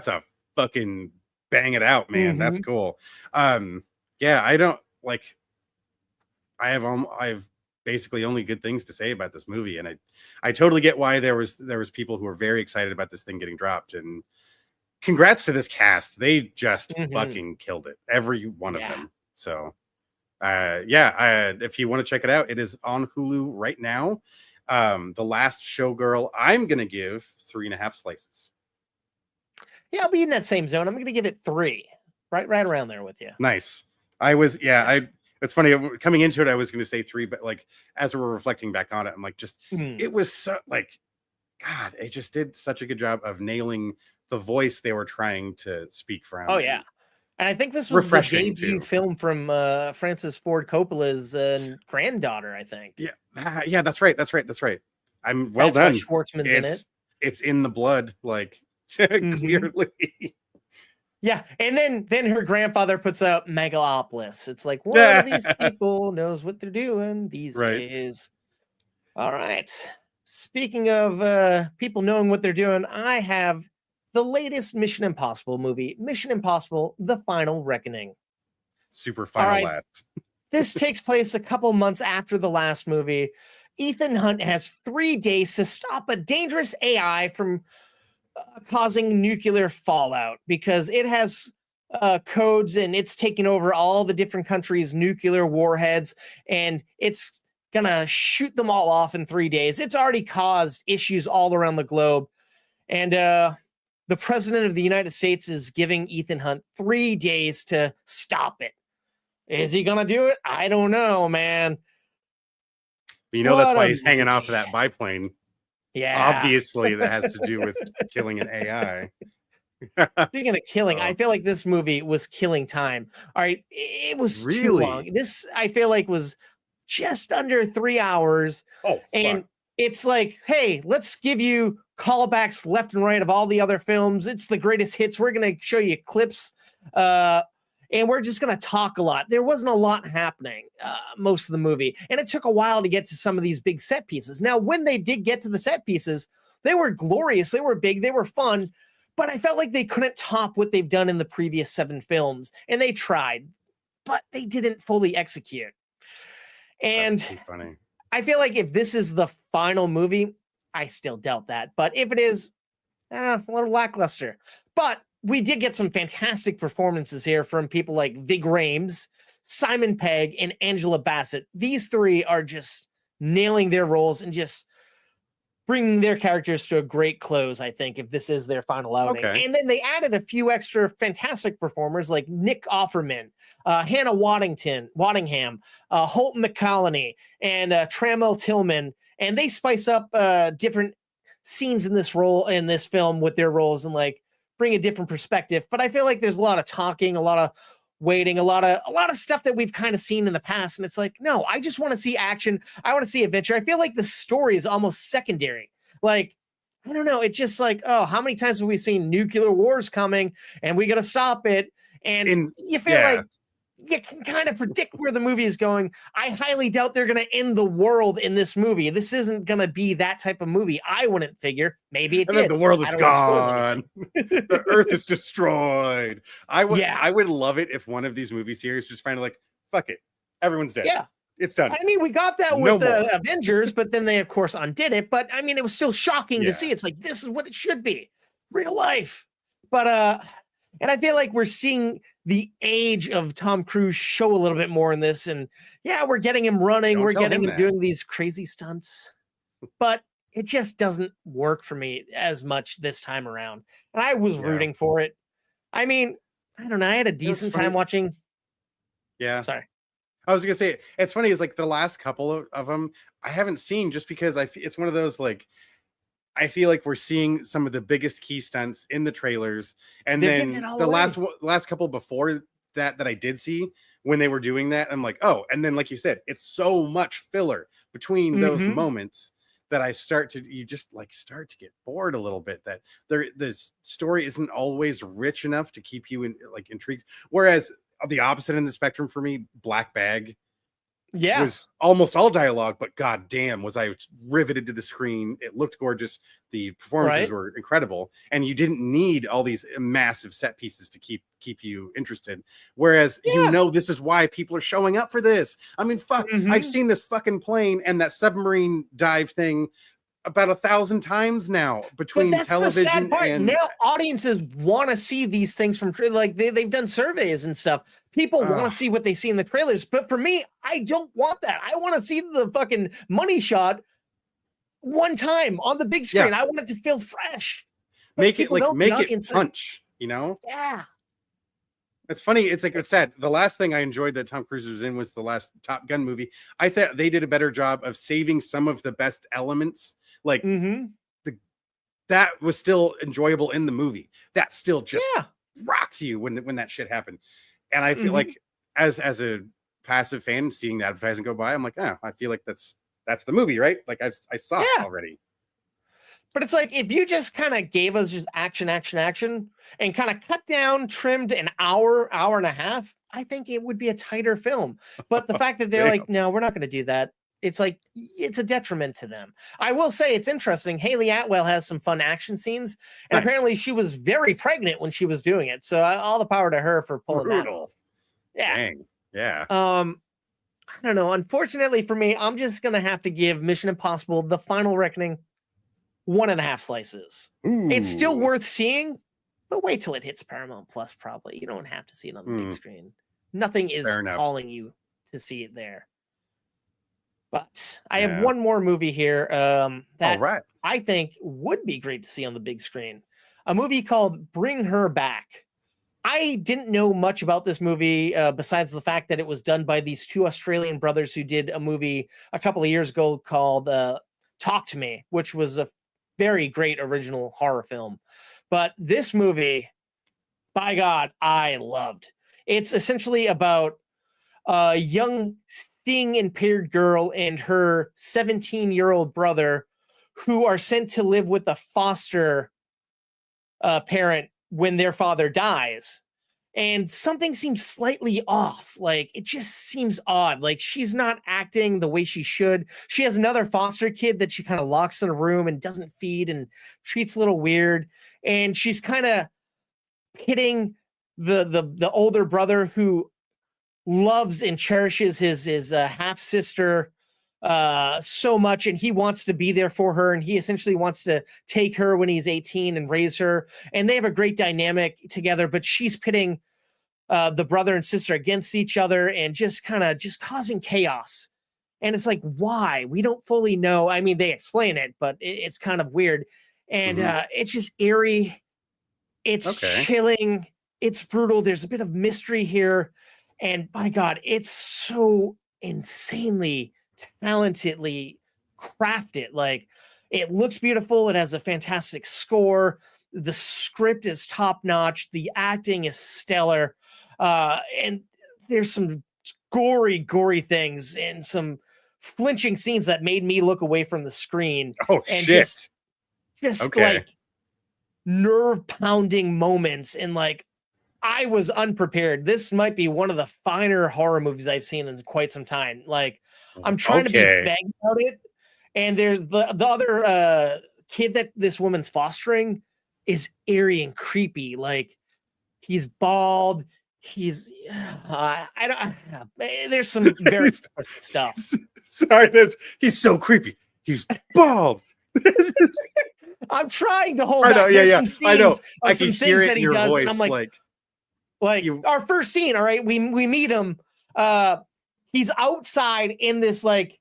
a fucking bang it out, man. That's cool. I don't like. I have basically only good things to say about this movie, and I totally get why there was people who were very excited about this thing getting dropped. And congrats to this cast; they just fucking killed it, every one of them. So, if you want to check it out, it is on Hulu right now. The Last Showgirl, I'm gonna give 3.5 slices. Yeah, I'll be in that same zone. I'm gonna give it 3, right around there with you. Nice. It's funny, coming into it, I was going to say 3, but like, as we're reflecting back on it, I'm like, it was so like, God, it just did such a good job of nailing the voice they were trying to speak from. Oh yeah. And I think this was the debut film from Francis Ford Coppola's granddaughter, I think. Yeah, that's right. I'm well done. Schwartzman's in it. It's in the blood, like clearly. Yeah, and then her grandfather puts out Megalopolis. It's like, one of these people knows what they're doing these days. All right. Speaking of people knowing what they're doing, I have the latest Mission Impossible movie, Mission Impossible: The Final Reckoning. Super final last. This takes place a couple months after the last movie. Ethan Hunt has 3 days to stop a dangerous AI from causing nuclear fallout because it has codes and it's taking over all the different countries' nuclear warheads, and it's gonna shoot them all off in 3 days. It's already caused issues all around the globe, and the president of the United States is giving Ethan Hunt 3 days to stop it. Is he gonna do it? I don't know, man. That's why he's hanging off of that biplane. Yeah, obviously that has to do with killing an AI. Speaking of killing, I feel like this movie was killing time. All right, it was too long. This I feel like was just under 3 hours. And it's like, hey, let's give you callbacks left and right of all the other films. It's the greatest hits. We're gonna show you clips, and we're just gonna talk a lot. There wasn't a lot happening most of the movie, and it took a while to get to some of these big set pieces. Now, when they did get to the set pieces, they were glorious, they were big, they were fun, but I felt like they couldn't top what they've done in the previous 7 films, and they tried, but they didn't fully execute. And that's so funny. I feel like if this is the final movie, I still doubt that, but if it is, a little lackluster. But we did get some fantastic performances here from people like Vig Rhames, Simon Pegg, and Angela Bassett. These 3 are just nailing their roles and just bringing their characters to a great close, I think, if this is their final outing. And then they added a few extra fantastic performers like Nick Offerman, Hannah Waddingham, Holt McCallany, and Trammell Tillman. And they spice up different scenes in this film with their roles and like bring a different perspective. But I feel like there's a lot of talking, a lot of waiting, a lot of stuff that we've kind of seen in the past. And it's like, no, I just want to see action. I want to see adventure. I feel like the story is almost secondary. Like, I don't know. It's just like, oh, how many times have we seen nuclear wars coming and we got to stop it? And you feel like you can kind of predict where the movie is going. I highly doubt they're going to end the world in this movie. This isn't going to be that type of movie. I wouldn't figure. Maybe it did. The world is gone. The earth is destroyed. I would love it if one of these movie series just finally like, fuck it. Everyone's dead. Yeah. It's done. I mean, we got that with the Avengers, but then they, of course, undid it. But I mean, it was still shocking to see. It's like, this is what it should be. Real life. But And I feel like we're seeing the age of Tom Cruise show a little bit more in this. And yeah, we're getting him running, Don't we're tell getting him him that. doing these crazy stunts, but it just doesn't work for me as much this time around. And I was Yeah. rooting for it. I mean, I don't know. I had a decent time watching. Yeah. Sorry. I was gonna say it's funny. Is like the last couple of them I haven't seen just because it's one of those like I feel like we're seeing some of the biggest key stunts in the trailers, and They're getting then it all the away. last couple before that I did see when they were doing that, I'm like, oh, and then like you said, it's so much filler between those Mhm. moments that you just like start to get bored a little bit. That this story isn't always rich enough to keep you intrigued. Whereas the opposite end of the spectrum for me, Black Bag Yeah. was almost all dialogue, but god damn was I riveted to the screen. It looked gorgeous, the performances Right. were incredible, and you didn't need all these massive set pieces to keep you interested. Whereas Yeah. this is why people are showing up for this. I mean, fuck, I've Mhm. seen this fucking plane and that submarine dive thing about 1,000 times now But between that's the sad television part. and Now audiences want to see these things from like they've done surveys and stuff. People want to see what they see in the trailers. But for me, I don't want that. I want to see the fucking money shot one time on the big screen. Yeah. I want it to feel fresh. But make it people don't, the make it audience punch, you know? Yeah. It's funny. It's like it's sad. The last thing I enjoyed that Tom Cruise was in was the last Top Gun movie. I thought they did a better job of saving some of the best elements. Like Mhm. that was still enjoyable in the movie. That still just Yeah. rocks you when that shit happened. And I feel Mhm. like as a passive fan, seeing the advertising go by, I'm like, oh, I feel like that's the movie, right? Like I saw it Yeah. already. But it's like if you just kind of gave us just action, and kind of cut down, trimmed an hour and a half, I think it would be a tighter film. But the fact that they're Damn. like, no, we're not going to do that. It's like it's a detriment to them. I will say it's interesting. Haley Atwell has some fun action scenes, and Nice. apparently she was very pregnant when she was doing it. So all the power to her for pulling that off. Yeah. Dang. Yeah. I don't know. Unfortunately for me, I'm just gonna have to give Mission Impossible: The Final Reckoning 1.5 slices. It's still Ooh. worth seeing, but wait till it hits Paramount Plus. Probably you don't have to see it on the big screen. Nothing is Fair enough. calling you to see it there. But I have Yeah. one more movie here that All right. I think would be great to see on the big screen. A movie called Bring Her Back. I didn't know much about this movie besides the fact that it was done by these two Australian brothers who did a movie a couple of years ago called Talk to Me, which was a very great original horror film. But this movie, by God, I loved. It's essentially about a young seeing impaired girl and her 17-year-old brother who are sent to live with a foster parent when their father dies. And something seems slightly off. Like it just seems odd. Like she's not acting the way she should. She has another foster kid that she kind of locks in a room and doesn't feed and treats a little weird. And she's kind of pitting the older brother who loves and cherishes his half sister so much, and he wants to be there for her, and he essentially wants to take her when he's 18 and raise her, and they have a great dynamic together. But she's pitting the brother and sister against each other and just kind of just causing chaos. And it's like, why? We don't fully know. I mean, they explain it, but it's kind of weird. And it's just eerie. It's chilling. It's brutal. There's a bit of mystery here. And by God, it's so insanely talentedly crafted. Like it looks beautiful. It has a fantastic score. The script is top notch. The acting is stellar. And there's some gory things and some flinching scenes that made me look away from the screen. Oh, and shit. Just like nerve pounding moments. And like, I was unprepared. This might be one of the finer horror movies I've seen in quite some time. Like, I'm trying to be vague about it. And there's the other kid that this woman's fostering is eerie and creepy. Like, he's bald. He's I don't. There's some very stuff. Sorry, he's so creepy. He's bald. I'm trying to hold I back. know, yeah, There's yeah. some I know. scenes I of some can things hear it that in he your does, voice. and I'm like you, our first scene. All right, we meet him. He's outside in this like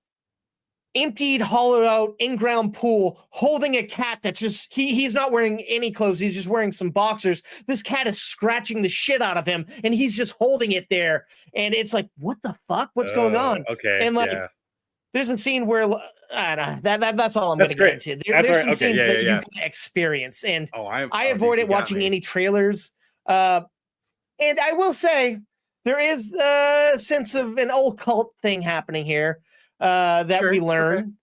emptied, hollowed out, in-ground pool, holding a cat that's just he's not wearing any clothes. He's just wearing some boxers. This cat is scratching the shit out of him, and he's just holding it there. And it's like, what the fuck? What's going on? Okay, And like, yeah. there's a scene where I don't know, that's all I'm That's going to get great. into. That's There's all some right. Okay, scenes yeah, that yeah, you can experience, and I dude, avoided you got watching me. any trailers. And I will say there is a sense of an old cult thing happening here that we learn.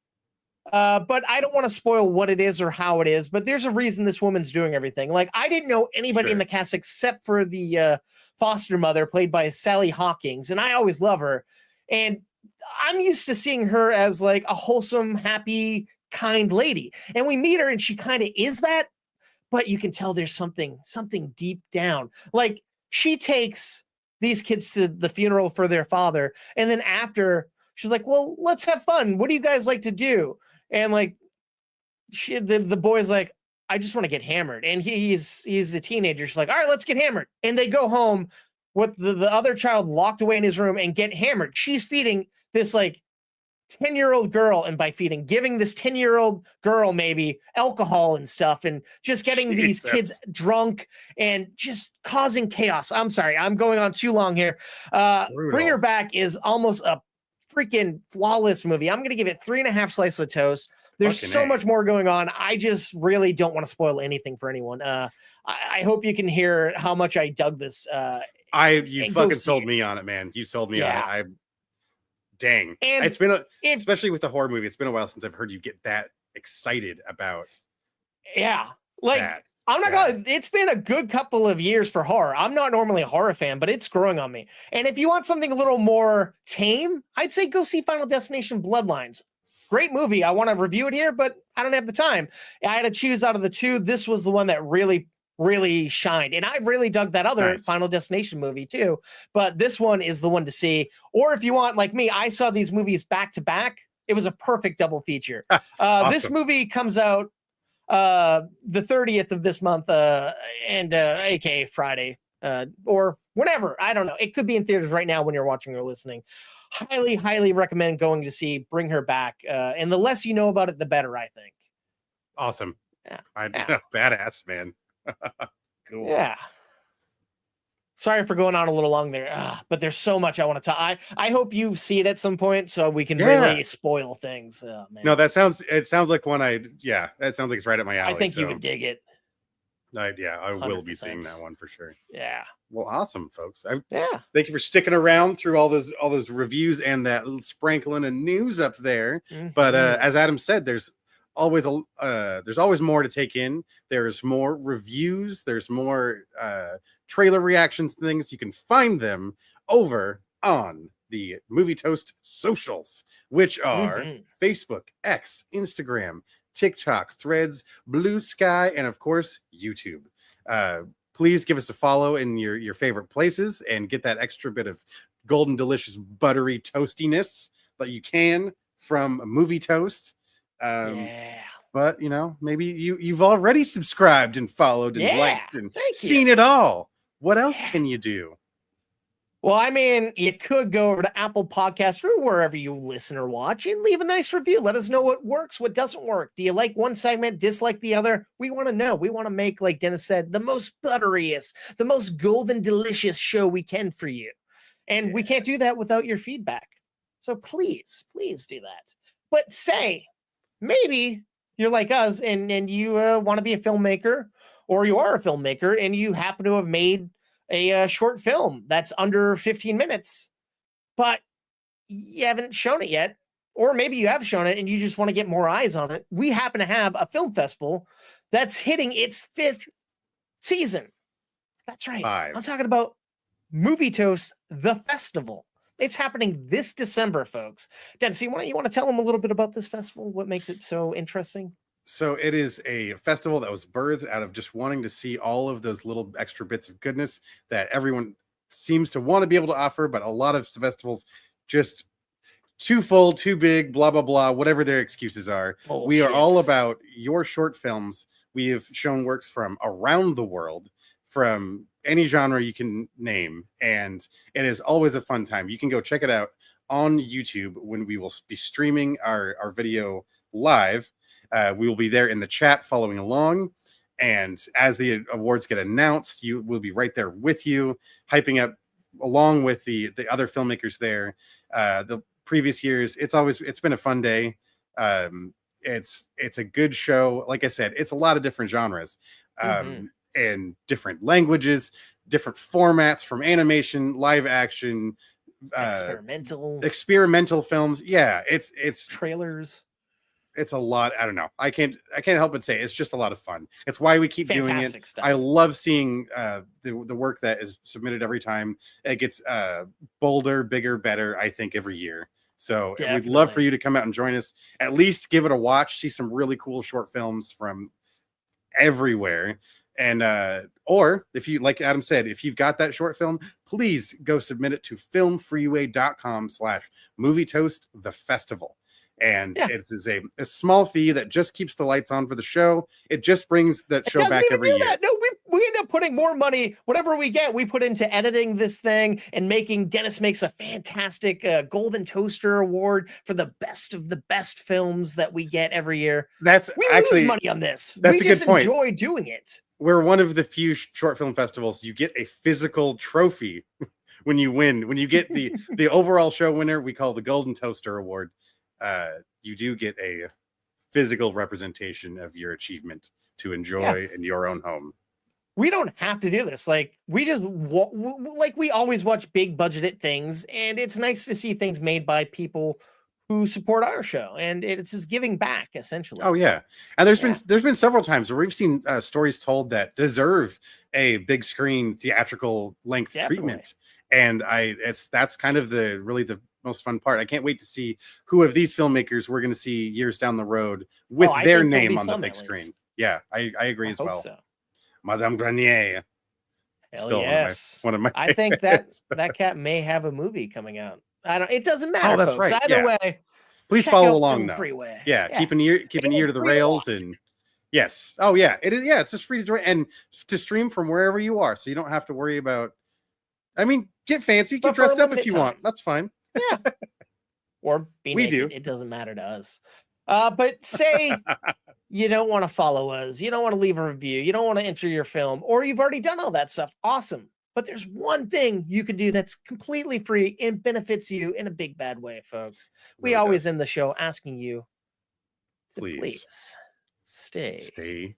Okay. But I don't want to spoil what it is or how it is. But there's a reason this woman's doing everything. Like I didn't know anybody in the cast except for the foster mother played by Sally Hawkins, and I always love her. And I'm used to seeing her as like a wholesome, happy, kind lady. And we meet her, and she kind of is that. But you can tell there's something deep down. Like she takes these kids to the funeral for their father, and then after she's like, "Well, let's have fun. What do you guys like to do?" And like the boy's like, I just want to get hammered. And he's a teenager. She's like, all right, let's get hammered. And they go home with the other child locked away in his room and get hammered. She's feeding this like 10-year-old girl, and by feeding, giving this 10-year-old girl maybe alcohol and stuff, and just getting these kids drunk and just causing chaos. I'm sorry, I'm going on too long here. Bring Her Back is almost a freaking flawless movie. I'm going to give it 3.5 slices of toast. There's so much more going on. I just really don't want to spoil anything for anyone. I hope you can hear how much I dug this. You fucking sold me on it, man. You sold me on it. Dang. And it's been especially with the horror movie, it's been a while since I've heard you get that excited about. Yeah. Like I'm not gonna, it's been a good couple of years for horror. I'm not normally a horror fan, but it's growing on me. And if you want something a little more tame, I'd say go see Final Destination Bloodlines. Great movie. I want to review it here, but I don't have the time. I had to choose out of the two. This was the one that really shined, and I really dug that other Final Destination movie too, but this one is the one to see. Or if you want, like me, I saw these movies back to back. It was a perfect double feature. Awesome. This movie comes out the 30th of this month, and aka Friday, or whenever. I don't know, it could be in theaters right now when you're watching or listening. Highly recommend going to see Bring Her Back, and the less you know about it, the better, I think. Awesome. Badass, man. Cool. Yeah. Sorry for going on a little long there, but there's so much I want to talk. I hope you see it at some point so we can really spoil things. Man. No, it sounds like one that sounds like it's right at my alley. I think you would dig it. I 100%. will be seeing that one for sure. Yeah. Well, awesome, folks. Thank you for sticking around through all those reviews and that little sprinkling of news up there. Mm-hmm. But as Adam said, there's always more to take in. There's more reviews. There's more trailer reactions, things. You can find them over on the Movie Toast socials, which are Facebook, X, Instagram, TikTok, Threads, Blue Sky, and of course YouTube. Please give us a follow in your favorite places and get that extra bit of golden delicious buttery toastiness that you can from Movie Toast. But maybe you've already subscribed and followed and liked and seen it all. What else can you do? Well, I mean, you could go over to Apple Podcasts or wherever you listen or watch and leave a nice review. Let us know what works, what doesn't work. Do you like one segment, dislike the other? We want to know. We want to make, like Dennis said, the most butteriest, the most golden delicious show we can for you. And we can't do that without your feedback. So please do that. But say, maybe you're like us and you want to be a filmmaker, or you are a filmmaker and you happen to have made a short film that's under 15 minutes, but you haven't shown it yet. Or maybe you have shown it and you just want to get more eyes on it. We happen to have a film festival that's hitting its 5th season. That's right. 5. I'm talking about Movie Toast, the festival. It's happening this December, folks. Dennis, you want to tell them a little bit about this festival? What makes it so interesting? So it is a festival that was birthed out of just wanting to see all of those little extra bits of goodness that everyone seems to want to be able to offer, but a lot of festivals just too full, too big, blah blah blah, whatever their excuses are. We are all about your short films. We have shown works from around the world, from any genre you can name, and it is always a fun time. You can go check it out on YouTube when we will be streaming our video live. We will be there in the chat following along, and as the awards get announced, you will be right there with you, hyping up along with the other filmmakers there. The previous years, it's been a fun day. It's a good show. Like I said, it's a lot of different genres, and different languages, different formats, from animation, live action, experimental films. Yeah, it's trailers. It's a lot. I don't know. I can't help but say it's just a lot of fun. It's why we keep doing it. Stuff. I love seeing the work that is submitted every time. It gets bolder, bigger, better, I think, every year. So we'd love for you to come out and join us. At least give it a watch. See some really cool short films from everywhere. And or if you, like Adam said, if you've got that short film, please go submit it to filmfreeway.com/movietoastthefestival. And it is a small fee that just keeps the lights on for the show. It just brings that show back every year. No, we end up putting more money, whatever we get, we put into editing this thing and making. Dennis makes a fantastic Golden Toaster Award for the best of the best films that we get every year. We lose money on this. That's we a good point. Enjoy doing it. We're one of the few short film festivals you get a physical trophy when you win. When you get the overall show winner, we call the Golden Toaster Award. You do get a physical representation of your achievement to enjoy in your own home. We don't have to do this. Like, we just we always watch big budgeted things, and it's nice to see things made by people who support our show, and it's just giving back, essentially. Oh yeah, and there's been several times where we've seen stories told that deserve a big screen theatrical length treatment, and that's kind of the most fun part. I can't wait to see who of these filmmakers we're going to see years down the road with their name on the big screen. Yeah, I agree as well. So. Madame Grenier. Still one of my I think that cat may have a movie coming out. It doesn't matter. Oh, that's folks. Right. Either way, please follow along though. Freeway. Yeah, keep an ear to the rails, and yes. Oh yeah, it is. Yeah, it's just free to join and to stream from wherever you are, so you don't have to worry about. I mean, get fancy, get dressed up if you want. That's fine. Yeah. Or be naked. We do. It doesn't matter to us. But say you don't want to follow us, you don't want to leave a review, you don't want to enter your film, or you've already done all that stuff. Awesome. But there's one thing you can do that's completely free and benefits you in a big bad way, folks. We always end the show asking you to please stay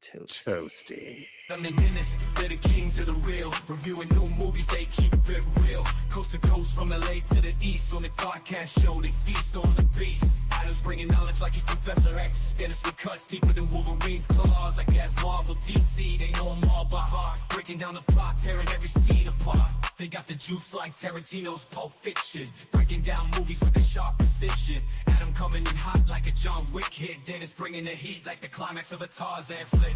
toasty. I'm the Dennis, they're the kings of the real. Reviewing new movies, they keep it real. Coast to coast, from LA to the east. On the podcast show, they feast on the beast. Adam's bringing knowledge like he's Professor X. Dennis with cuts deeper than Wolverine's claws. I guess Marvel, DC, they know them all by heart. Breaking down the plot, tearing every scene apart. They got the juice like Tarantino's Pulp Fiction. Breaking down movies with a sharp precision. Adam coming in hot like a John Wick hit. Dennis bringing the heat like the climax of a Tarzan flick.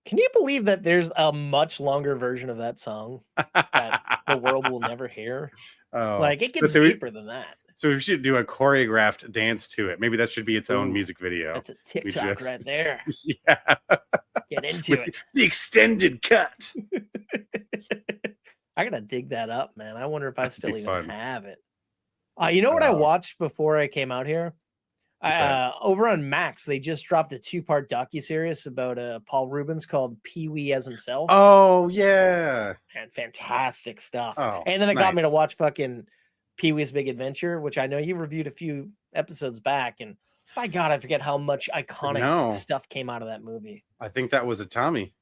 Can you believe that there's a much longer version of that song that the world will never hear? Oh, like it gets deeper than that. So we should do a choreographed dance to it. Maybe that should be its own music video. That's a TikTok right there. Yeah. Get into it. The extended cut. I gotta dig that up, man. I wonder if I still even have it. You know what I watched before I came out here? Over on Max, they just dropped a 2-part docuseries about Paul Rubens called Pee-wee as himself. Oh yeah, and fantastic stuff. Oh, and then it got me to watch fucking Pee-wee's Big Adventure, which I know you reviewed a few episodes back. And by God, I forget how much iconic stuff came out of that movie. I think that was a Tommy.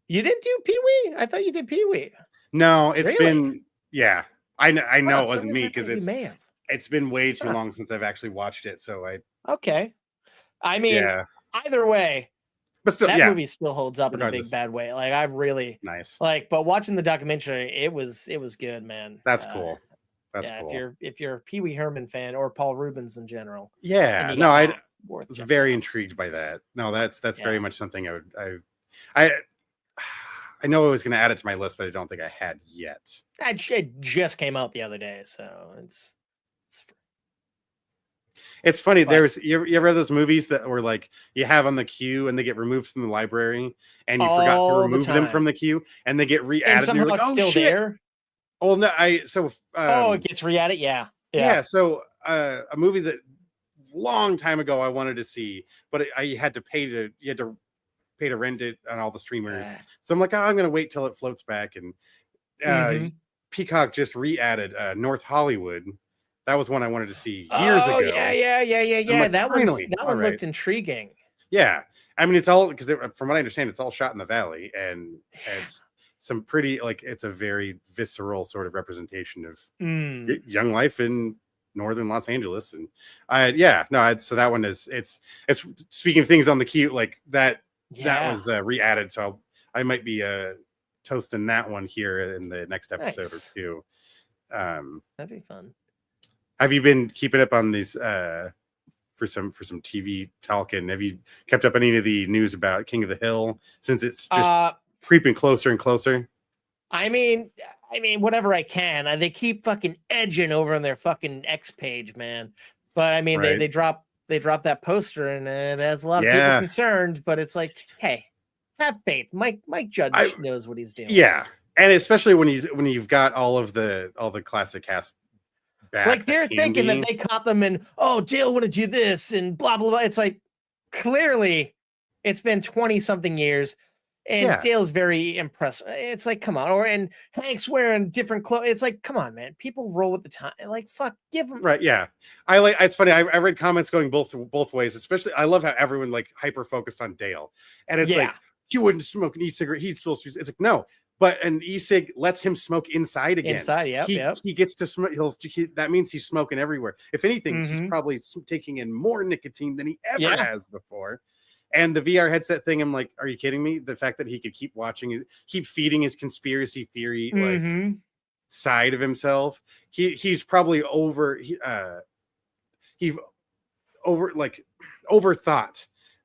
You didn't do Pee-wee? I thought you did Pee-wee. No, it's been I know it wasn't me because it's been way too long since I've actually watched it. So I mean, either way, but still, that movie still holds up in a big bad way. Like I've really but watching the documentary, it was good, man. That's cool. That's cool. If you're a Pee-wee Herman fan or Paul Rubens in general. Yeah, no, worth was checking very out. intrigued by that. No, that's very Yeah. much something I I know I was going to add it to my list, but I don't think I had yet. It just came out the other day, so it's It's funny. but You ever have those movies that were like you have on the queue and they get removed from the library and you forgot to all the remove them from time. the queue and they get And re-added and somehow you're like, it's oh still shit. there. Oh no, Oh, it gets re-added. Yeah. yeah. So a movie that long time ago I wanted to see, but I had to pay to pay to rent it on all the streamers. Yeah. So I'm like, oh, I'm gonna wait till it floats back. And Peacock just re-added North Hollywood. That was one I wanted to see years Oh, ago. yeah. Like, That finally, one looked intriguing. Yeah, I mean, it's all because from what I understand, it's all shot in the valley, and it's some pretty like it's a very visceral sort of representation of young life in northern Los Angeles. And so that one is it's speaking of things on the queue like that. That was re-added, so I might be toasting that one here in the next episode or two. That'd be fun. Have you been keeping up on these for some TV talking? Have you kept up any of the news about King of the Hill since it's just creeping closer and closer? I mean, whatever I can. They keep fucking edging over on their fucking X page, man. But I mean, they drop that poster and it has a lot of people concerned. But it's like, hey, have faith. Mike Judge knows what he's doing. Yeah, and especially when you've got all the classic cast back. Like they're thinking that they caught them and Dale want to do this and blah blah blah. It's like clearly it's been 20 something years and Dale's very impressed. It's like, come on. And Hank's wearing different clothes. It's like, come on, man. People roll with the time. Like, fuck, give them right. Yeah, it's funny. I read comments going both ways. Especially, I love how everyone like hyper focused on Dale, and it's like you wouldn't smoke an e-cigarette. He's supposed to. It's like no. But an e-cig lets him smoke inside again. He gets to smoke. That means he's smoking everywhere. If anything, he's probably taking in more nicotine than he ever has before. And the VR headset thing, I'm like, are you kidding me? The fact that he could keep keep feeding his conspiracy theory like side of himself. He's probably overthought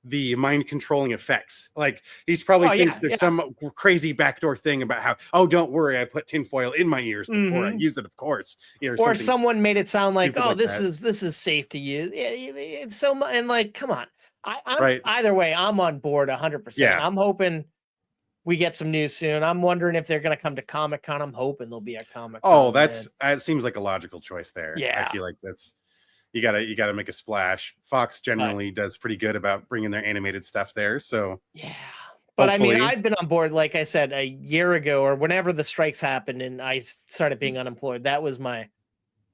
the mind controlling effects. Like he's probably thinks there's some crazy backdoor thing about how, don't worry, I put tinfoil in my ears before I use it, of course. Or someone made it sound like, this is safe to use. It's so much, and like, come on. I'm either way, I'm on board 100%. Yeah. I'm hoping we get some news soon. I'm wondering if they're gonna come to Comic-Con. I'm hoping there'll be a Comic-Con. That seems like a logical choice there. Yeah. I feel like that's you gotta make a splash. Fox generally does pretty good about bringing their animated stuff there. So but I mean, I've been on board, like I said, a year ago or whenever the strikes happened and I started being unemployed. That was my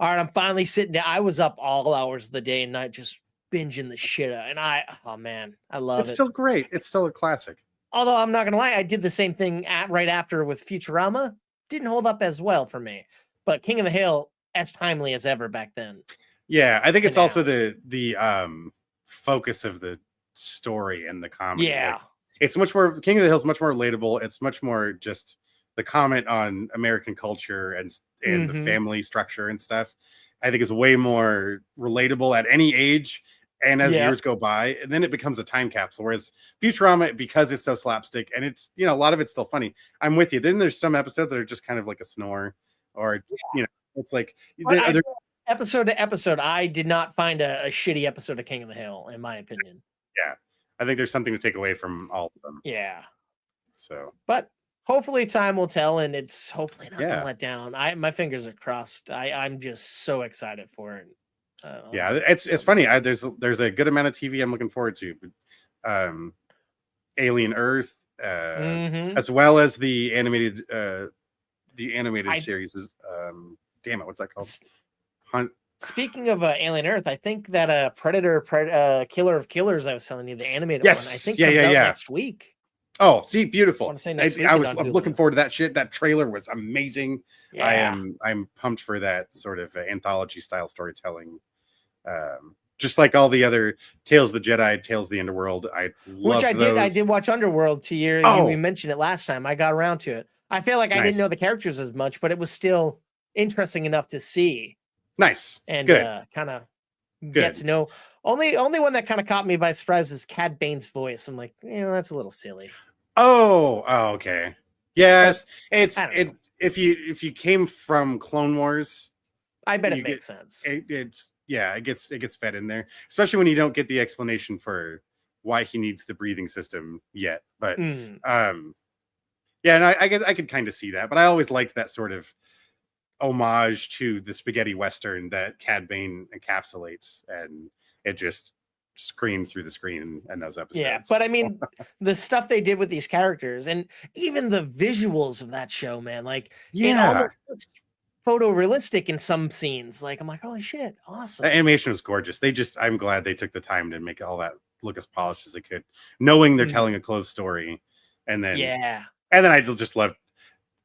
all right. I'm finally sitting down. I was up all hours of the day and night just binging the shit out. And I love it. It's still great. It's still a classic. Although I'm not gonna lie, I did the same thing right after with Futurama. Didn't hold up as well for me. But King of the Hill, as timely as ever back then. Yeah, I think it's also the focus of the story and the comedy. Yeah, like, it's much more King of the Hill is much more relatable. It's much more just the comment on American culture and the family structure and stuff. I think is way more relatable at any age. And as years go by, and then it becomes a time capsule. Whereas Futurama, because it's so slapstick and it's a lot of it's still funny. I'm with you. Then there's some episodes that are just kind of like a snore, or it's like episode to episode. I did not find a shitty episode of King of the Hill, in my opinion. Yeah, I think there's something to take away from all of them. Yeah. So, but hopefully time will tell, and it's hopefully not gonna let down. My fingers are crossed. I'm just so excited for it. It's funny. There's a good amount of TV I'm looking forward to. Alien Earth, as well as the animated series is damn it, what's that called? Speaking of Alien Earth, I think that Predator Killer of Killers I was telling you, the animated one, I think comes out next week. Oh, see, beautiful. I want to say next week. I'm looking forward to that shit. That trailer was amazing. Yeah. I'm pumped for that sort of anthology style storytelling. Just like all the other Tales of the Jedi, Tales of the Underworld. I did watch Underworld to you. We mentioned it last time. I got around to it. I feel like I didn't know the characters as much, but it was still interesting enough to see. Nice. And good. Kind of get Good. to know. Only one that kind of caught me by surprise is Cad Bane's voice. I'm like, that's a little silly. Oh, okay. Yes, I don't know. if you came from Clone Wars, I bet you it makes sense. it gets fed in there, especially when you don't get the explanation for why he needs the breathing system yet. But yeah, and I guess I could kind of see that, but I always liked that sort of homage to the spaghetti western that Cad Bane encapsulates, and it just screamed through the screen in those episodes. Yeah, but I mean, the stuff they did with these characters, and even the visuals of that show, man, like it almost looks photorealistic in some scenes. Like I'm like, holy shit, awesome! The animation was gorgeous. I'm glad they took the time to make all that look as polished as they could, knowing they're telling a closed story, and then I just love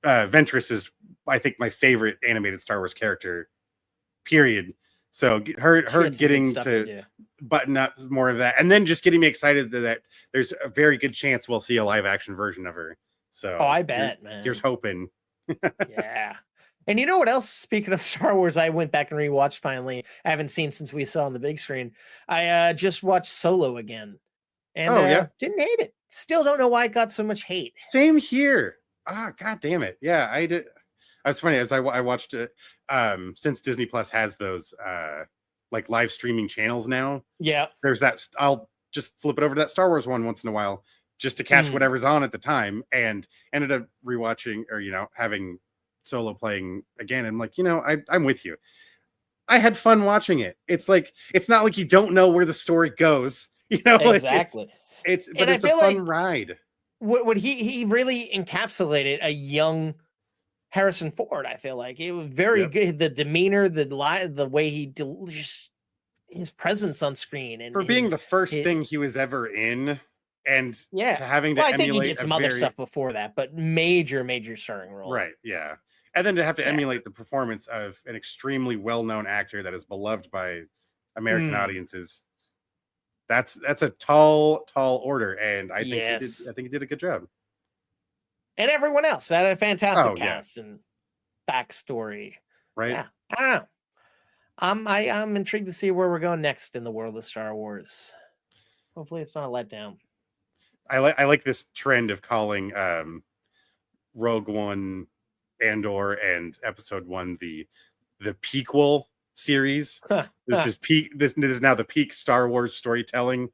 Ventress is, I think, my favorite animated Star Wars character, period. So her getting to button up more of that, and then just getting me excited that there's a very good chance we'll see a live action version of her. So I bet, man. Here's hoping. Yeah. And you know what else? Speaking of Star Wars, I went back and rewatched finally. I haven't seen since we saw on the big screen. I just watched Solo again. And didn't hate it. Still don't know why it got so much hate. Same here. God damn it. Yeah, I did. That's funny. As I watched it, since Disney Plus has those like live streaming channels now. Yeah. There's that. I'll just flip it over to that Star Wars one once in a while just to catch whatever's on at the time, and ended up rewatching or having Solo playing again. I'm like, I'm with you. I had fun watching it. It's like, it's not like you don't know where the story goes. Exactly. It's a fun ride. What he really encapsulated a young Harrison Ford. I feel like it was very good. The demeanor, the way he just his presence on screen, and for being the first thing he was ever in, and to having to I think he did some other stuff before that, but major starring role. Right. Yeah. And then to have to emulate the performance of an extremely well-known actor that is beloved by American audiences. That's a tall order, and I think he did a good job. And everyone else had a fantastic cast and backstory. Right? Yeah, I don't know. I'm intrigued to see where we're going next in the world of Star Wars. Hopefully, it's not a letdown. I like this trend of calling Rogue One, Andor, and Episode 1 the pequel series. This is now the peak Star Wars storytelling,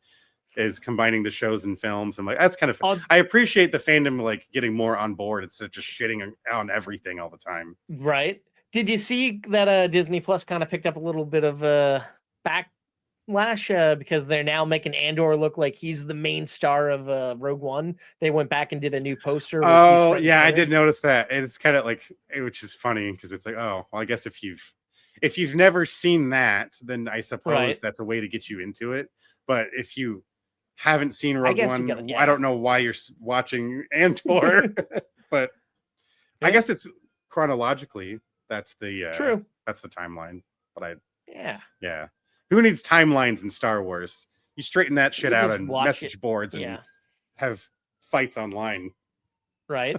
is combining the shows and films. I'm like, that's kind of fun. I appreciate the fandom like getting more on board instead of just shitting on everything all the time. Right. Did you see that Disney Plus kind of picked up a little bit of backlash because they're now making Andor look like he's the main star of Rogue One? They went back and did a new poster. Oh yeah, I did notice that. And it's kind of like, which is funny because it's like, oh, well, I guess if you've never seen that, then I suppose that's a way to get you into it. But if you haven't seen Rogue One, I don't know why you're watching Andor. But I guess it's chronologically that's the that's the timeline. But yeah. Who needs timelines in Star Wars? You straighten that shit out on message boards and have fights online. Right.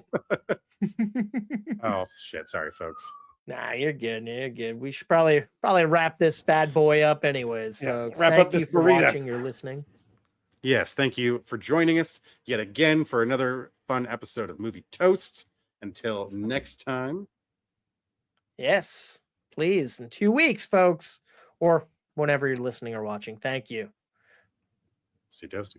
Oh shit! Sorry, folks. Nah, you're good. You're good. We should probably wrap this bad boy up, anyways, folks. Wrap up this burrito. Watching, you're listening. Yes, thank you for joining us yet again for another fun episode of Movie Toast. Until next time. Yes, please. In 2 weeks, folks, or whenever you're listening or watching. Thank you. Stay toasty.